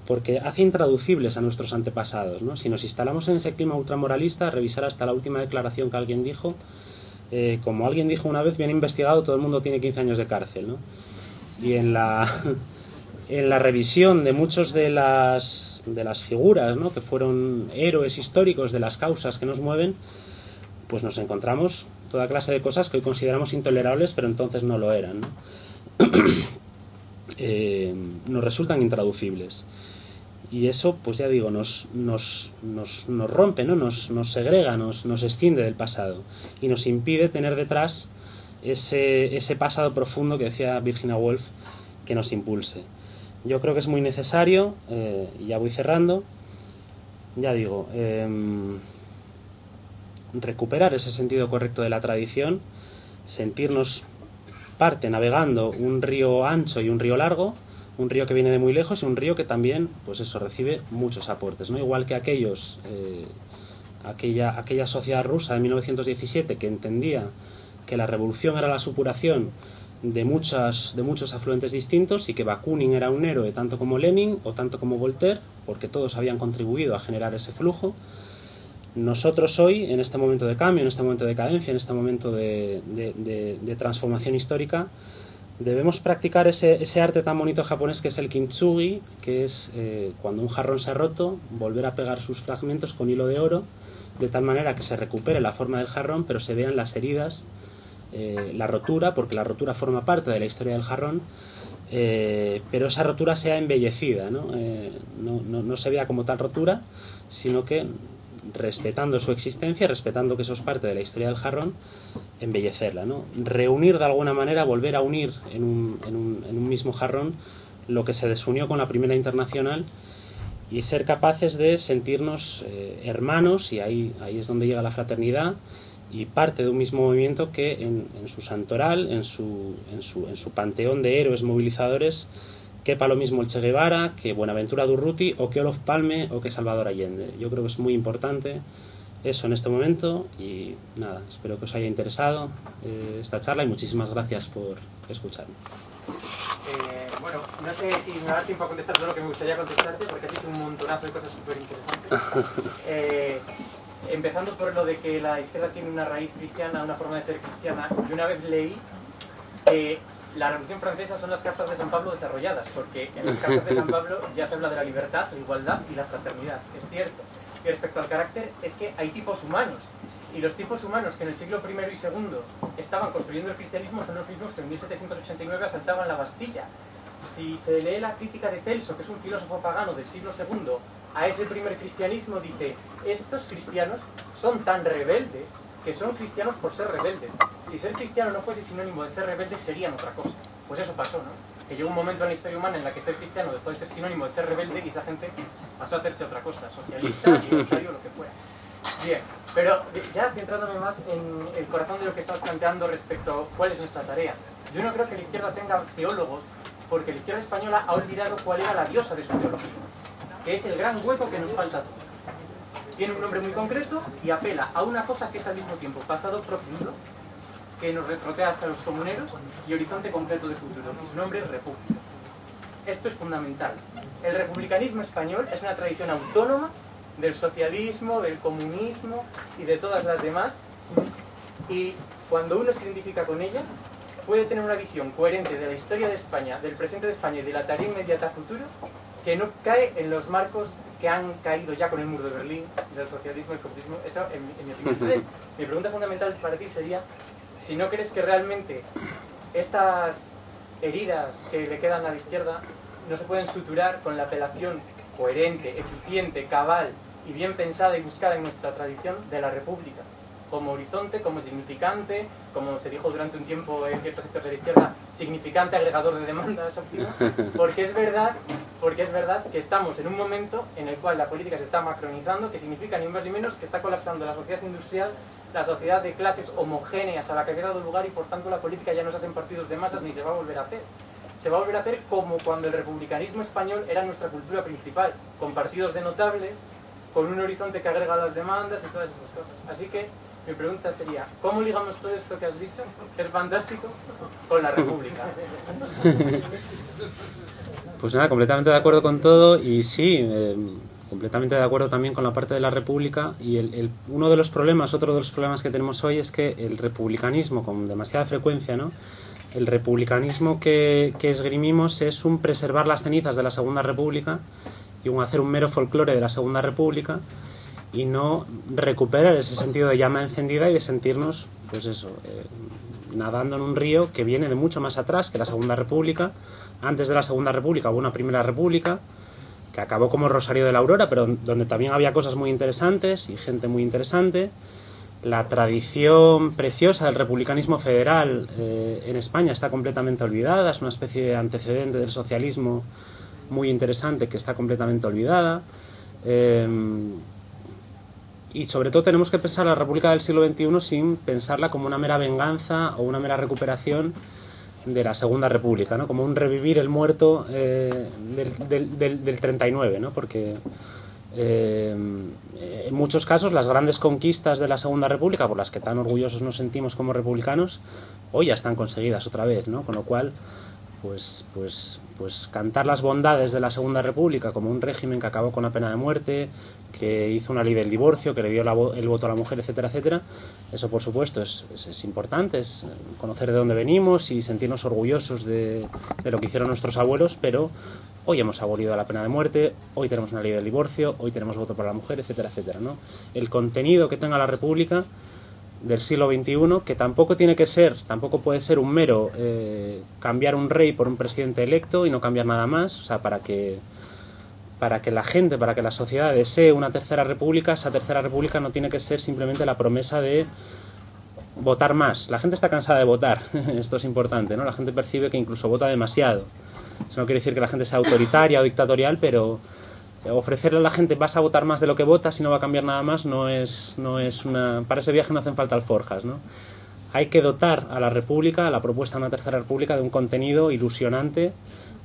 porque hace intraducibles a nuestros antepasados, ¿no? Si nos instalamos en ese clima ultramoralista, revisar hasta la última declaración que alguien dijo, como alguien dijo una vez, bien investigado, todo el mundo tiene 15 años de cárcel, ¿no? Y en la revisión de muchos de las figuras, ¿no?, que fueron héroes históricos de las causas que nos mueven, pues nos encontramos toda clase de cosas que hoy consideramos intolerables, pero entonces no lo eran, ¿no? Nos resultan intraducibles. Y eso, pues ya digo, nos rompe, ¿no?, nos segrega, nos escinde del pasado y nos impide tener detrás ese pasado profundo que decía Virginia Woolf, que nos impulse. Yo creo que es muy necesario, y ya voy cerrando, ya digo, recuperar ese sentido correcto de la tradición, sentirnos parte navegando un río ancho y un río largo, un río que viene de muy lejos y un río que también, pues eso, recibe muchos aportes, ¿no? Igual que aquella sociedad rusa de 1917 que entendía que la revolución era la supuración de muchos afluentes distintos y que Bakunin era un héroe tanto como Lenin o tanto como Voltaire, porque todos habían contribuido a generar ese flujo. Nosotros hoy, en este momento de cambio, en este momento de decadencia, en este momento de transformación histórica, debemos practicar ese arte tan bonito japonés que es el kintsugi, que es cuando un jarrón se ha roto, volver a pegar sus fragmentos con hilo de oro, de tal manera que se recupere la forma del jarrón, pero se vean las heridas, la rotura, porque la rotura forma parte de la historia del jarrón, pero esa rotura sea embellecida, ¿no? No se vea como tal rotura, sino que respetando su existencia, respetando que eso es parte de la historia del jarrón, embellecerla, ¿no? Reunir de alguna manera, volver a unir en un mismo jarrón lo que se desunió con la Primera Internacional y ser capaces de sentirnos hermanos, y ahí es donde llega la fraternidad, y parte de un mismo movimiento que en su santoral, en su panteón de héroes movilizadores, quepa lo mismo el Che Guevara, que Buenaventura Durruti, o que Olof Palme, o que Salvador Allende. Yo creo que es muy importante eso en este momento, y nada, espero que os haya interesado esta charla, y muchísimas gracias por escucharme. Bueno, no sé si me va a dar tiempo a contestar todo lo que me gustaría contestarte, porque has dicho un montonazo de cosas súper interesantes. Empezando por lo de que la izquierda tiene una raíz cristiana, una forma de ser cristiana. Yo una vez leí que la Revolución Francesa son las cartas de San Pablo desarrolladas, porque en las cartas de San Pablo ya se habla de la libertad, la igualdad y la fraternidad, es cierto. Y respecto al carácter, es que hay tipos humanos, y los tipos humanos que en el siglo I y II estaban construyendo el cristianismo son los mismos que en 1789 asaltaban la Bastilla. Si se lee la crítica de Celso, que es un filósofo pagano del siglo II, a ese primer cristianismo, dice: estos cristianos son tan rebeldes que son cristianos por ser rebeldes. Si ser cristiano no fuese sinónimo de ser rebelde, serían otra cosa. Pues eso pasó, ¿no? Que llegó un momento en la historia humana en la que ser cristiano dejó de ser sinónimo de ser rebelde, y esa gente pasó a hacerse otra cosa, socialista, libertario, lo que fuera. Bien, pero ya centrándome más en el corazón de lo que estabas planteando respecto a cuál es nuestra tarea. Yo no creo que la izquierda tenga teólogos, porque la izquierda española ha olvidado cuál era la diosa de su teología, que es el gran hueco que nos falta a todos. Tiene un nombre muy concreto y apela a una cosa que es al mismo tiempo pasado profundo, que nos retrotea hasta los comuneros, y horizonte concreto de futuro, y su nombre es república. esto es fundamental. El republicanismo español es una tradición autónoma del socialismo, del comunismo y de todas las demás, y cuando uno se identifica con ella, puede tener una visión coherente de la historia de España, del presente de España y de la tarea inmediata a futuro, que no cae en los marcos que han caído ya con el muro de Berlín, del socialismo y el comunismo. Eso en mi opinión. Entonces, mi pregunta fundamental para ti sería si no crees que realmente estas heridas que le quedan a la izquierda no se pueden suturar con la apelación coherente, eficiente, cabal y bien pensada y buscada en nuestra tradición de la República, como horizonte, como significante, como se dijo durante un tiempo en ciertos sectores de la izquierda, significante agregador de demandas óptimo, porque es verdad que estamos en un momento en el cual la política se está macronizando, que significa ni más ni menos que está colapsando la sociedad industrial, la sociedad de clases homogéneas a la que ha quedado lugar, y por tanto la política ya no se hacen partidos de masas ni se va a volver a hacer. Se va a volver a hacer como cuando el republicanismo español era nuestra cultura principal, con partidos de notables, con un horizonte que agrega las demandas y todas esas cosas. Así que mi pregunta sería, ¿cómo ligamos todo esto que has dicho, que es fantástico, con la República? Pues nada, completamente de acuerdo con todo, y sí, completamente de acuerdo también con la parte de la República. Y otro de los problemas que tenemos hoy es que el republicanismo, con demasiada frecuencia, ¿no? El republicanismo que esgrimimos es un preservar las cenizas de la Segunda República y un hacer un mero folclore de la Segunda República, y no recuperar ese sentido de llama encendida y de sentirnos, pues eso, nadando en un río que viene de mucho más atrás que la Segunda República. Antes de la Segunda República hubo una Primera República que acabó como Rosario de la Aurora, pero donde también había cosas muy interesantes y gente muy interesante. La tradición preciosa del republicanismo federal en España está completamente olvidada, es una especie de antecedente del socialismo muy interesante que está completamente olvidada. Y sobre todo tenemos que pensar la República del siglo XXI sin pensarla como una mera venganza o una mera recuperación de la Segunda República, ¿no? Como un revivir el muerto del 39, ¿no? Porque en muchos casos las grandes conquistas de la Segunda República, por las que tan orgullosos nos sentimos como republicanos, hoy ya están conseguidas otra vez, ¿no? Con lo cual, pues cantar las bondades de la Segunda República como un régimen que acabó con la pena de muerte, que hizo una ley del divorcio, que le dio el voto a la mujer, etcétera, etcétera. Eso, por supuesto, es importante, es conocer de dónde venimos y sentirnos orgullosos de lo que hicieron nuestros abuelos, pero hoy hemos abolido la pena de muerte, hoy tenemos una ley del divorcio, hoy tenemos voto para la mujer, etcétera, etcétera, ¿no? El contenido que tenga la República del siglo XXI, que tampoco puede ser un mero cambiar un rey por un presidente electo y no cambiar nada más. O sea, para que la sociedad desee una tercera república, esa tercera república no tiene que ser simplemente la promesa de votar más. La gente está cansada de votar, esto es importante, ¿no? La gente percibe que incluso vota demasiado. Eso no quiere decir que la gente sea autoritaria o dictatorial, pero ofrecerle a la gente vas a votar más de lo que votas y no va a cambiar nada más no es una... Para ese viaje no hacen falta alforjas, ¿no? Hay que dotar a la República, a la propuesta de una tercera República, de un contenido ilusionante,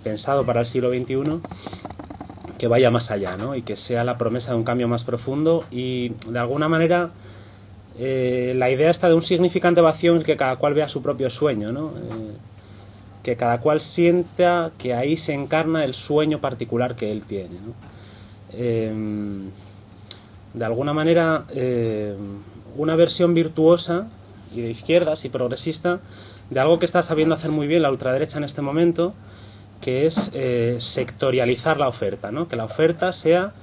pensado para el siglo XXI, que vaya más allá, ¿no? Y que sea la promesa de un cambio más profundo y, de alguna manera, la idea está de un significante vacío en el que cada cual vea su propio sueño, ¿no? Que cada cual sienta que ahí se encarna el sueño particular que él tiene, ¿no? De alguna manera, una versión virtuosa y de izquierdas y progresista de algo que está sabiendo hacer muy bien la ultraderecha en este momento, que es sectorializar la oferta, ¿no? Que la oferta sea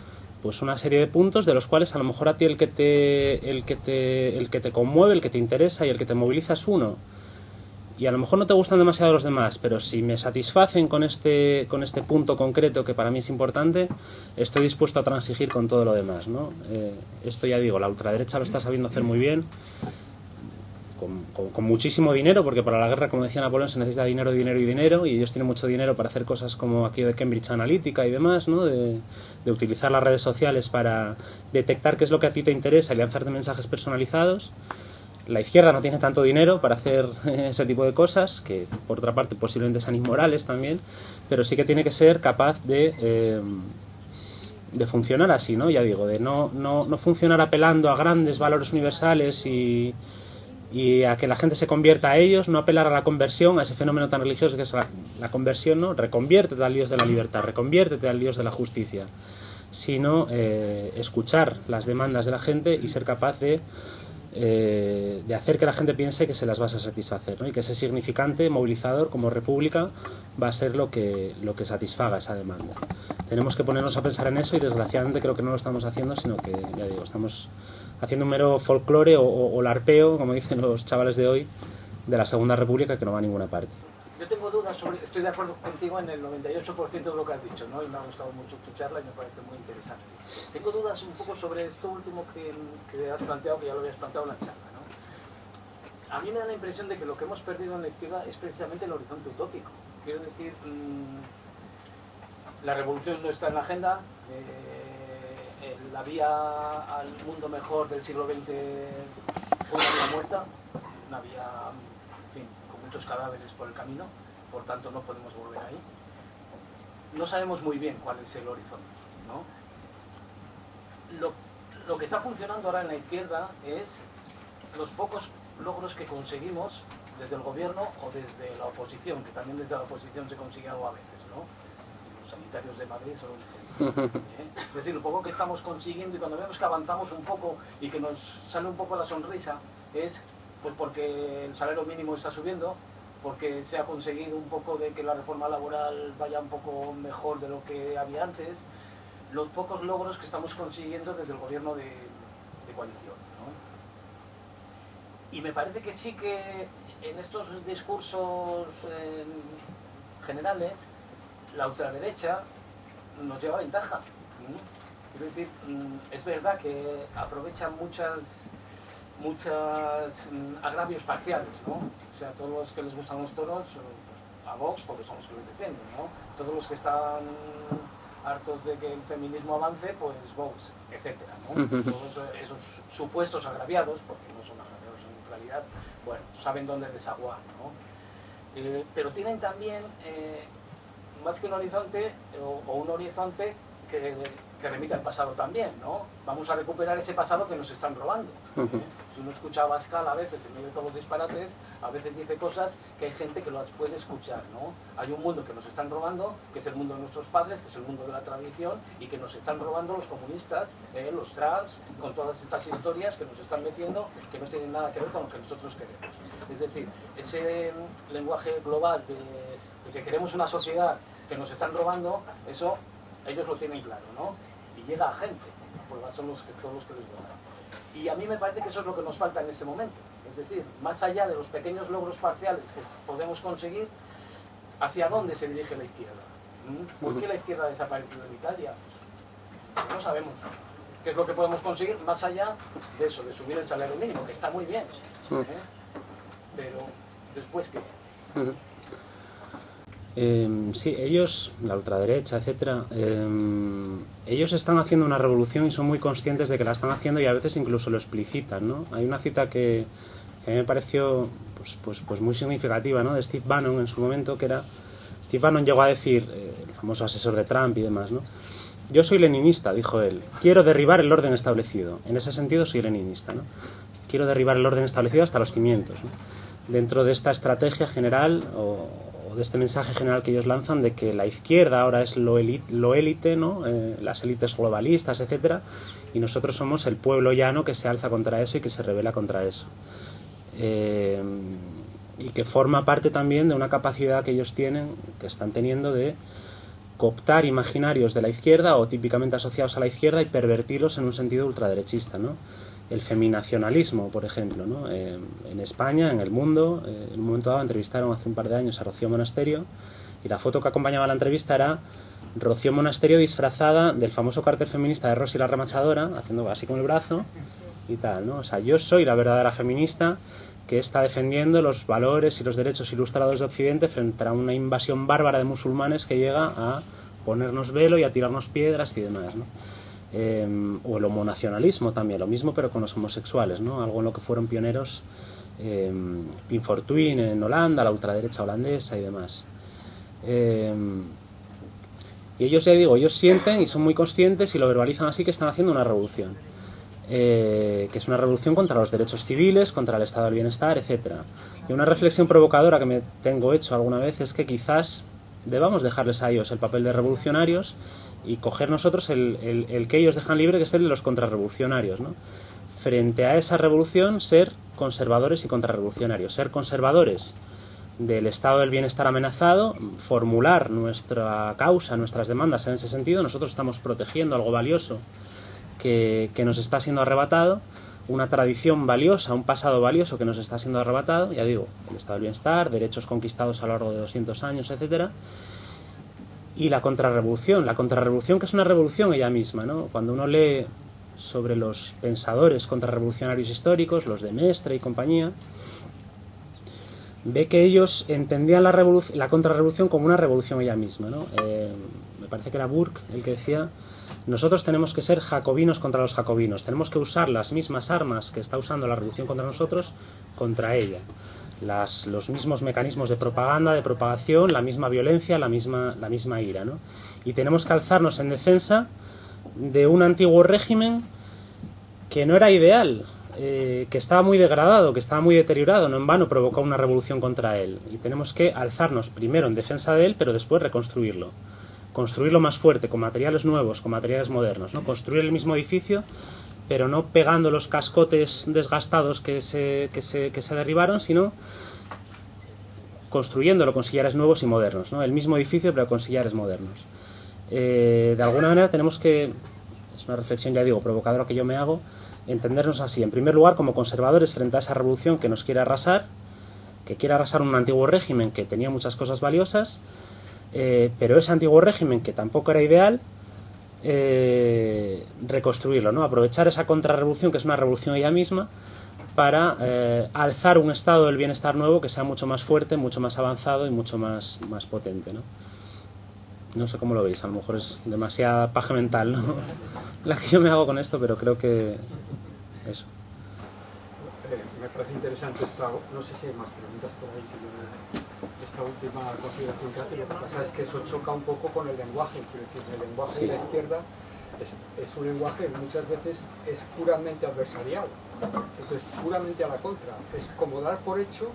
pues una serie de puntos de los cuales a lo mejor a ti el que te conmueve, el que te interesa y el que te moviliza es uno, y a lo mejor no te gustan demasiado los demás, pero si me satisfacen con este punto concreto que para mí es importante, estoy dispuesto a transigir con todo lo demás, ¿no? Esto, ya digo, la ultraderecha lo está sabiendo hacer muy bien, con muchísimo dinero, porque para la guerra, como decía Napoleón, se necesita dinero, dinero y dinero, y ellos tienen mucho dinero para hacer cosas como aquello de Cambridge Analytica y demás, ¿no? De utilizar las redes sociales para detectar qué es lo que a ti te interesa y lanzarte mensajes personalizados. La izquierda no tiene tanto dinero para hacer ese tipo de cosas, que por otra parte posiblemente sean inmorales también, pero sí que tiene que ser capaz de funcionar así, ¿no? Ya digo, de no funcionar apelando a grandes valores universales y y a que la gente se convierta a ellos, no apelar a la conversión, a ese fenómeno tan religioso que es la conversión, ¿no? Reconviértete al Dios de la libertad, reconviértete al Dios de la justicia, sino escuchar las demandas de la gente y ser capaz de hacer que la gente piense que se las vas a satisfacer, ¿no? Y que ese significante movilizador como república va a ser lo que satisfaga esa demanda. Tenemos que ponernos a pensar en eso y desgraciadamente creo que no lo estamos haciendo, sino que, ya digo, estamos haciendo un mero folclore o larpeo, como dicen los chavales de hoy, de la Segunda República, que no va a ninguna parte. Yo tengo dudas sobre, estoy de acuerdo contigo en el 98% de lo que has dicho, ¿no? Y me ha gustado mucho tu charla y me parece muy interesante. Tengo dudas un poco sobre esto último que has planteado, que ya lo habías planteado en la charla, ¿no? A mí me da la impresión de que lo que hemos perdido en la izquierda es precisamente el horizonte utópico. Quiero decir, la revolución no está en la agenda, la vía al mundo mejor del siglo XX fue una vía muerta, una vía, en fin, con muchos cadáveres por el camino, por tanto no podemos volver ahí. No sabemos muy bien cuál es el horizonte, ¿no? Lo que está funcionando ahora en la izquierda es los pocos logros que conseguimos desde el gobierno o desde la oposición, que también desde la oposición se consigue algo a veces, ¿no? Los sanitarios de Madrid son un ejemplo. Es decir, lo poco que estamos consiguiendo, y cuando vemos que avanzamos un poco y que nos sale un poco la sonrisa, es pues porque el salario mínimo está subiendo, porque se ha conseguido un poco de que la reforma laboral vaya un poco mejor de lo que había antes, los pocos logros que estamos consiguiendo desde el gobierno de coalición, ¿no? Y me parece que sí que en estos discursos generales la ultraderecha nos lleva ventaja. Quiero decir, es verdad que aprovechan muchos agravios parciales, ¿no? O sea, todos los que les gustan los toros, a Vox, porque son los que los defienden, ¿no? Todos los que están hartos de que el feminismo avance, pues Vox, etcétera, ¿no? Todos esos supuestos agraviados, porque no son agraviados en realidad, bueno, saben dónde desaguar, ¿no? Pero tienen también más que un horizonte, o un horizonte que remite al pasado también, ¿no? Vamos a recuperar ese pasado que nos están robando. Si uno escucha a Abascal a veces, en medio de todos los disparates, a veces dice cosas que hay gente que las puede escuchar, ¿no? Hay un mundo que nos están robando, que es el mundo de nuestros padres, que es el mundo de la tradición, y que nos están robando los comunistas, los trans, con todas estas historias que nos están metiendo, que no tienen nada que ver con lo que nosotros queremos. Es decir, ese lenguaje global de que queremos una sociedad que nos están robando, eso ellos lo tienen claro, ¿no? Y llega a gente, pues son todos los que les donan. Y a mí me parece que eso es lo que nos falta en este momento. Es decir, más allá de los pequeños logros parciales que podemos conseguir, ¿hacia dónde se dirige la izquierda? ¿Por qué la izquierda ha desaparecido en Italia? Pues no sabemos. ¿Qué es lo que podemos conseguir más allá de eso, de subir el salario mínimo? Que está muy bien, pero después ¿qué? Sí, ellos, la ultraderecha, etcétera, ellos están haciendo una revolución y son muy conscientes de que la están haciendo y a veces incluso lo explicitan, ¿no? Hay una cita que a mí me pareció pues muy significativa, ¿no? De Steve Bannon en su momento, que era... Steve Bannon llegó a decir, el famoso asesor de Trump y demás, ¿no? Yo soy leninista, dijo él, quiero derribar el orden establecido. En ese sentido soy leninista, ¿no? Quiero derribar el orden establecido hasta los cimientos, ¿no? Dentro de esta estrategia general o de este mensaje general que ellos lanzan de que la izquierda ahora es lo élite, ¿no? Las élites globalistas, etcétera, y nosotros somos el pueblo llano que se alza contra eso y que se rebela contra eso. Y que forma parte también de una capacidad que ellos tienen, que están teniendo, de cooptar imaginarios de la izquierda o típicamente asociados a la izquierda y pervertirlos en un sentido ultraderechista, ¿no? El feminacionalismo, por ejemplo, ¿no? En España, en el mundo, en un momento dado entrevistaron hace un par de años a Rocío Monasterio y la foto que acompañaba la entrevista era Rocío Monasterio disfrazada del famoso cartel feminista de Rosy la remachadora, haciendo así con el brazo y tal, ¿no? O sea, yo soy la verdadera feminista que está defendiendo los valores y los derechos ilustrados de Occidente frente a una invasión bárbara de musulmanes que llega a ponernos velo y a tirarnos piedras y demás, ¿no? O el homonacionalismo también, lo mismo pero con los homosexuales, ¿no? Algo en lo que fueron pioneros Pim Fortuyn en Holanda, la ultraderecha holandesa y demás. Y ellos, ya digo, ellos sienten y son muy conscientes y lo verbalizan así que están haciendo una revolución. que es una revolución contra los derechos civiles, contra el estado del bienestar, etc. Y una reflexión provocadora que me tengo hecho alguna vez es que quizás debamos dejarles a ellos el papel de revolucionarios y coger nosotros el que ellos dejan libre, que es el de los contrarrevolucionarios, ¿no? Frente a esa revolución, ser conservadores y contrarrevolucionarios. Ser conservadores del estado del bienestar amenazado, formular nuestra causa, nuestras demandas en ese sentido. Nosotros estamos protegiendo algo valioso que nos está siendo arrebatado, una tradición valiosa, un pasado valioso que nos está siendo arrebatado, ya digo, el estado del bienestar, derechos conquistados a lo largo de 200 años, etcétera. Y la contrarrevolución que es una revolución ella misma, ¿no? Cuando uno lee sobre los pensadores contrarrevolucionarios históricos, los de Mestre y compañía, ve que ellos entendían la contrarrevolución como una revolución ella misma, ¿no? Me parece que era Burke el que decía: nosotros tenemos que ser jacobinos contra los jacobinos, tenemos que usar las mismas armas que está usando la revolución contra nosotros, contra ella. Los mismos mecanismos de propaganda, de propagación, la misma violencia, la misma ira, ¿no? Y tenemos que alzarnos en defensa de un antiguo régimen que no era ideal, que estaba muy degradado, que estaba muy deteriorado, no en vano provocó una revolución contra él. Y tenemos que alzarnos primero en defensa de él, pero después reconstruirlo. Construirlo más fuerte, con materiales nuevos, con materiales modernos, ¿no? Construir el mismo edificio, pero no pegando los cascotes desgastados que se derribaron, sino construyéndolo con sillares nuevos y modernos, ¿no? El mismo edificio, pero con sillares modernos. De alguna manera tenemos que, es una reflexión, ya digo, provocadora que yo me hago, entendernos así, en primer lugar como conservadores frente a esa revolución que nos quiere arrasar, que quiere arrasar un antiguo régimen que tenía muchas cosas valiosas, pero ese antiguo régimen que tampoco era ideal, reconstruirlo, ¿no? Aprovechar esa contrarrevolución, que es una revolución ella misma, para alzar un estado del bienestar nuevo que sea mucho más fuerte, mucho más avanzado y mucho más potente, ¿no? No sé cómo lo veis, a lo mejor es demasiada paja mental, ¿no? La que yo me hago con esto, pero creo que eso. Me parece interesante no sé si hay más preguntas por ahí, esta última consideración que hace. Lo que pasa es que eso choca un poco con el lenguaje, quiero decir, el lenguaje de la izquierda es un lenguaje que muchas veces es puramente adversarial, entonces puramente a la contra, es como dar por hecho,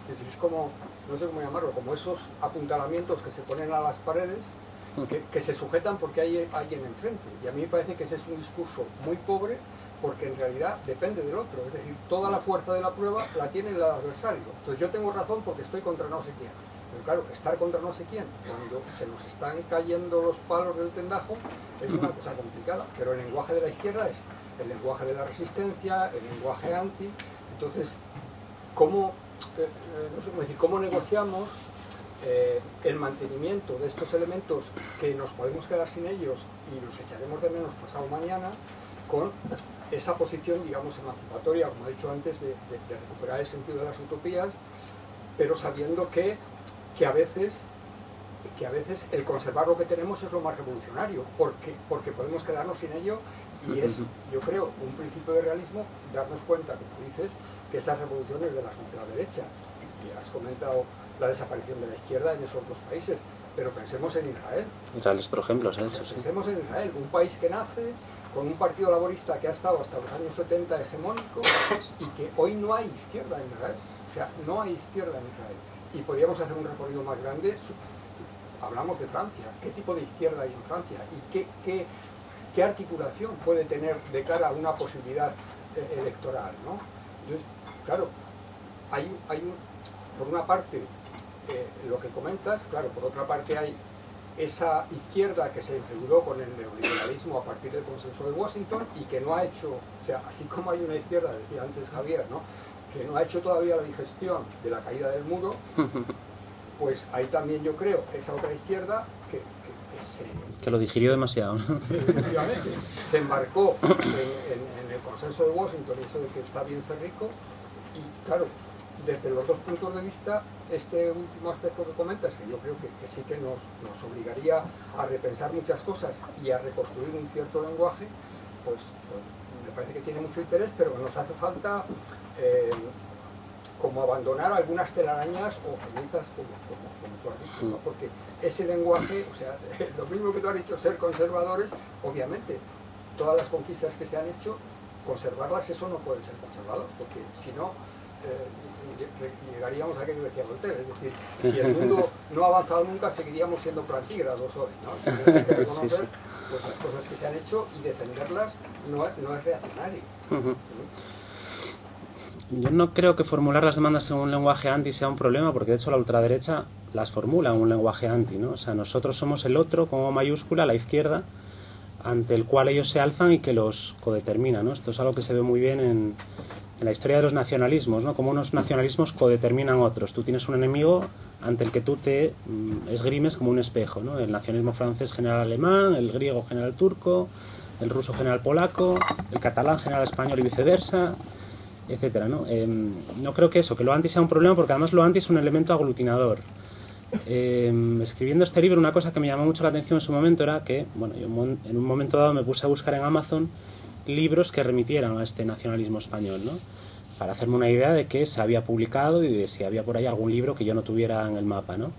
es decir, es como, no sé cómo llamarlo, como esos apuntalamientos que se ponen a las paredes, que se sujetan porque hay alguien enfrente, y a mí me parece que ese es un discurso muy pobre, porque en realidad depende del otro, es decir, toda la fuerza de la prueba la tiene el adversario. Entonces yo tengo razón porque estoy contra no sé quién. Pero claro, estar contra no sé quién, cuando se nos están cayendo los palos del tendajo, es una cosa complicada. Pero el lenguaje de la izquierda es el lenguaje de la resistencia, el lenguaje anti. Entonces, ¿cómo, no sé cómo decir, cómo negociamos el mantenimiento de estos elementos que nos podemos quedar sin ellos y los echaremos de menos pasado mañana, con esa posición, digamos, emancipatoria, como he dicho antes, de recuperar el sentido de las utopías, pero sabiendo que a veces el conservar lo que tenemos es lo más revolucionario, porque podemos quedarnos sin ello, y es, yo creo, un principio de realismo darnos cuenta, como dices, que esas revoluciones de la ultraderecha, y has comentado la desaparición de la izquierda en esos dos países, pero pensemos en Israel. Israel es otro ejemplo, se ha hecho, sí. Pensemos en Israel, un país que nace con un partido laborista que ha estado hasta los años 70 hegemónico y que hoy no hay izquierda en Israel. O sea, no hay izquierda en Israel. Y podríamos hacer un recorrido más grande. Hablamos de Francia. ¿Qué tipo de izquierda hay en Francia? ¿Y qué articulación puede tener de cara a una posibilidad electoral, ¿no? Entonces, claro, por una parte, lo que comentas, claro, por otra parte hay esa izquierda que se infeudó con el neoliberalismo a partir del consenso de Washington y que no ha hecho, o sea, así como hay una izquierda, decía antes Javier, ¿no?, que no ha hecho todavía la digestión de la caída del muro, pues hay también, yo creo, esa otra izquierda que lo digirió demasiado, ¿no? Efectivamente, se embarcó en el consenso de Washington, eso de que está bien ser rico, y claro, desde los dos puntos de vista, este último aspecto que comentas, que yo creo que sí que nos obligaría a repensar muchas cosas y a reconstruir un cierto lenguaje, pues me parece que tiene mucho interés, pero nos hace falta como abandonar algunas telarañas o cenizas, como tú has dicho, ¿no? Porque ese lenguaje, o sea, lo mismo que tú has dicho, ser conservadores, obviamente, todas las conquistas que se han hecho conservarlas, eso no puede ser conservado, porque si no, llegaríamos a aquello que decía Voltaire, es decir, si el mundo no ha avanzado nunca, seguiríamos siendo plantígrados hoy, ¿no? Hay que reconocer pues, las cosas que se han hecho y defenderlas no es reaccionario. Yo no creo que formular las demandas en un lenguaje anti sea un problema, porque de hecho la ultraderecha las formula en un lenguaje anti, ¿no? O sea, nosotros somos el otro, como mayúscula, la izquierda, ante el cual ellos se alzan y que los codetermina, ¿no? Esto es algo que se ve muy bien en la historia de los nacionalismos, ¿no? Como unos nacionalismos codeterminan otros. Tú tienes un enemigo ante el que tú te esgrimes como un espejo, ¿no? El nacionalismo francés genera al alemán, el griego genera al turco, el ruso genera al polaco, el catalán genera al español y viceversa, etcétera, ¿no? No creo que lo anti sea un problema, porque además lo anti es un elemento aglutinador. Escribiendo este libro, una cosa que me llamó mucho la atención en su momento era que, bueno, yo en un momento dado me puse a buscar en Amazon libros que remitieran a este nacionalismo español, ¿no? Para hacerme una idea de qué se había publicado y de si había por ahí algún libro que yo no tuviera en el mapa, ¿no?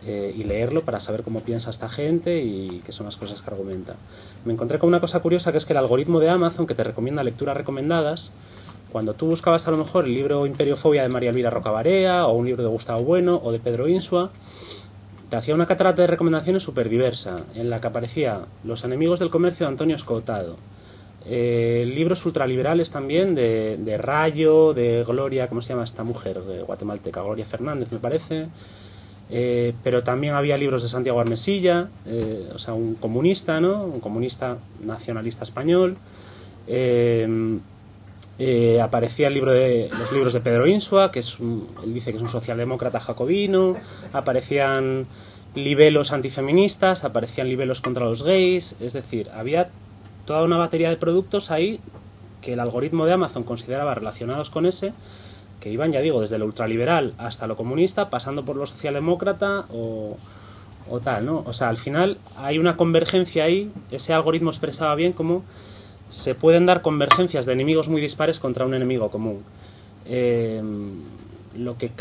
Y leerlo para saber cómo piensa esta gente y qué son las cosas que argumenta. Me encontré con una cosa curiosa, que es que el algoritmo de Amazon, que te recomienda lecturas recomendadas, cuando tú buscabas a lo mejor el libro Imperiofobia de María Elvira Rocabarea, o un libro de Gustavo Bueno, o de Pedro Insua, te hacía una catarata de recomendaciones súper diversa, en la que aparecía Los enemigos del comercio de Antonio Escotado, libros ultraliberales también de Rayo, de Gloria, ¿cómo se llama esta mujer guatemalteca? Gloria Fernández, me parece. Pero también había libros de Santiago Armesilla, o sea, un comunista, ¿no? Un comunista nacionalista español. Aparecía los libros de Pedro Insua, que él dice que es un socialdemócrata jacobino. Aparecían libelos antifeministas, aparecían libelos contra los gays. Es decir, había toda una batería de productos ahí que el algoritmo de Amazon consideraba relacionados con ese, que iban, ya digo, desde lo ultraliberal hasta lo comunista, pasando por lo socialdemócrata o tal, ¿no? O sea, al final hay una convergencia ahí. Ese algoritmo expresaba bien cómo se pueden dar convergencias de enemigos muy dispares contra un enemigo común. Lo que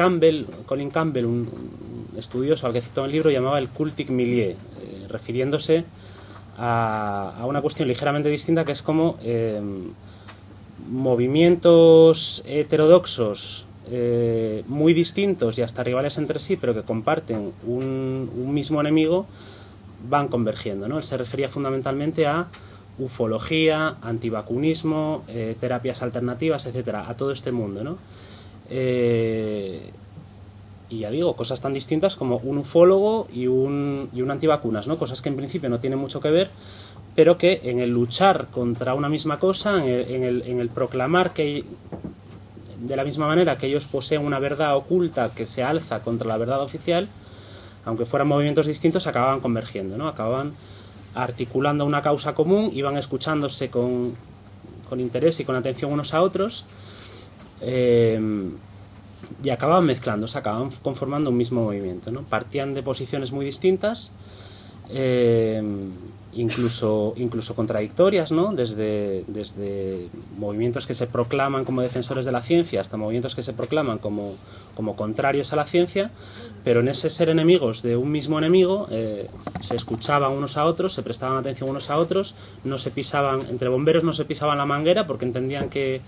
Colin Campbell, un estudioso al que citó en el libro, llamaba el cultic milieu, refiriéndose a una cuestión ligeramente distinta, que es como movimientos heterodoxos muy distintos y hasta rivales entre sí, pero que comparten un mismo enemigo, van convergiendo, ¿no? Él se refería fundamentalmente a ufología, antivacunismo, terapias alternativas, etcétera, a todo este mundo, ¿no? Y ya digo, cosas tan distintas como un ufólogo y un antivacunas, ¿no? Cosas que en principio no tienen mucho que ver, pero que en el luchar contra una misma cosa, en el proclamar que de la misma manera que ellos poseen una verdad oculta que se alza contra la verdad oficial, aunque fueran movimientos distintos, acababan convergiendo, ¿no? Acababan articulando una causa común, iban escuchándose con interés y con atención unos a otros, y acababan mezclándose, acababan conformando un mismo movimiento, ¿no? Partían de posiciones muy distintas, incluso contradictorias, ¿no? Desde movimientos que se proclaman como defensores de la ciencia hasta movimientos que se proclaman como contrarios a la ciencia, pero en ese ser enemigos de un mismo enemigo se escuchaban unos a otros, se prestaban atención unos a otros, no se pisaban, entre bomberos no se pisaban la manguera porque entendían que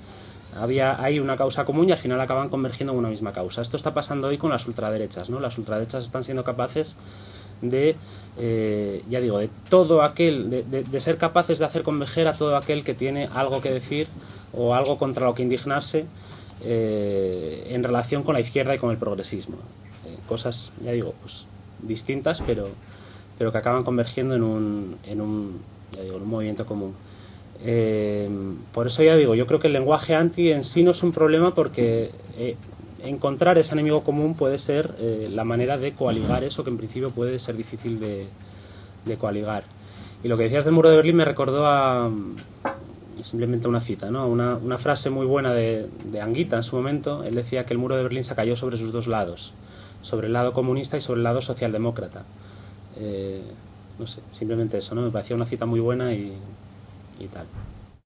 había ahí una causa común y al final acaban convergiendo en una misma causa. Esto está pasando hoy con las ultraderechas, ¿no? Las ultraderechas están siendo capaces de, ya digo, de todo aquel, de ser capaces de hacer converger a todo aquel que tiene algo que decir o algo contra lo que indignarse en relación con la izquierda y con el progresismo. Cosas, ya digo, pues distintas, pero que acaban convergiendo en un movimiento común. Por eso, ya digo, yo creo que el lenguaje anti en sí no es un problema, porque encontrar ese enemigo común puede ser la manera de coaligar eso que en principio puede ser difícil de coaligar. Y lo que decías del muro de Berlín me recordó a simplemente una cita, ¿no? Una frase muy buena de Anguita en su momento. Él decía que el muro de Berlín se cayó sobre sus dos lados, sobre el lado comunista y sobre el lado socialdemócrata. No sé, simplemente eso, ¿no? Me parecía una cita muy buena y tal.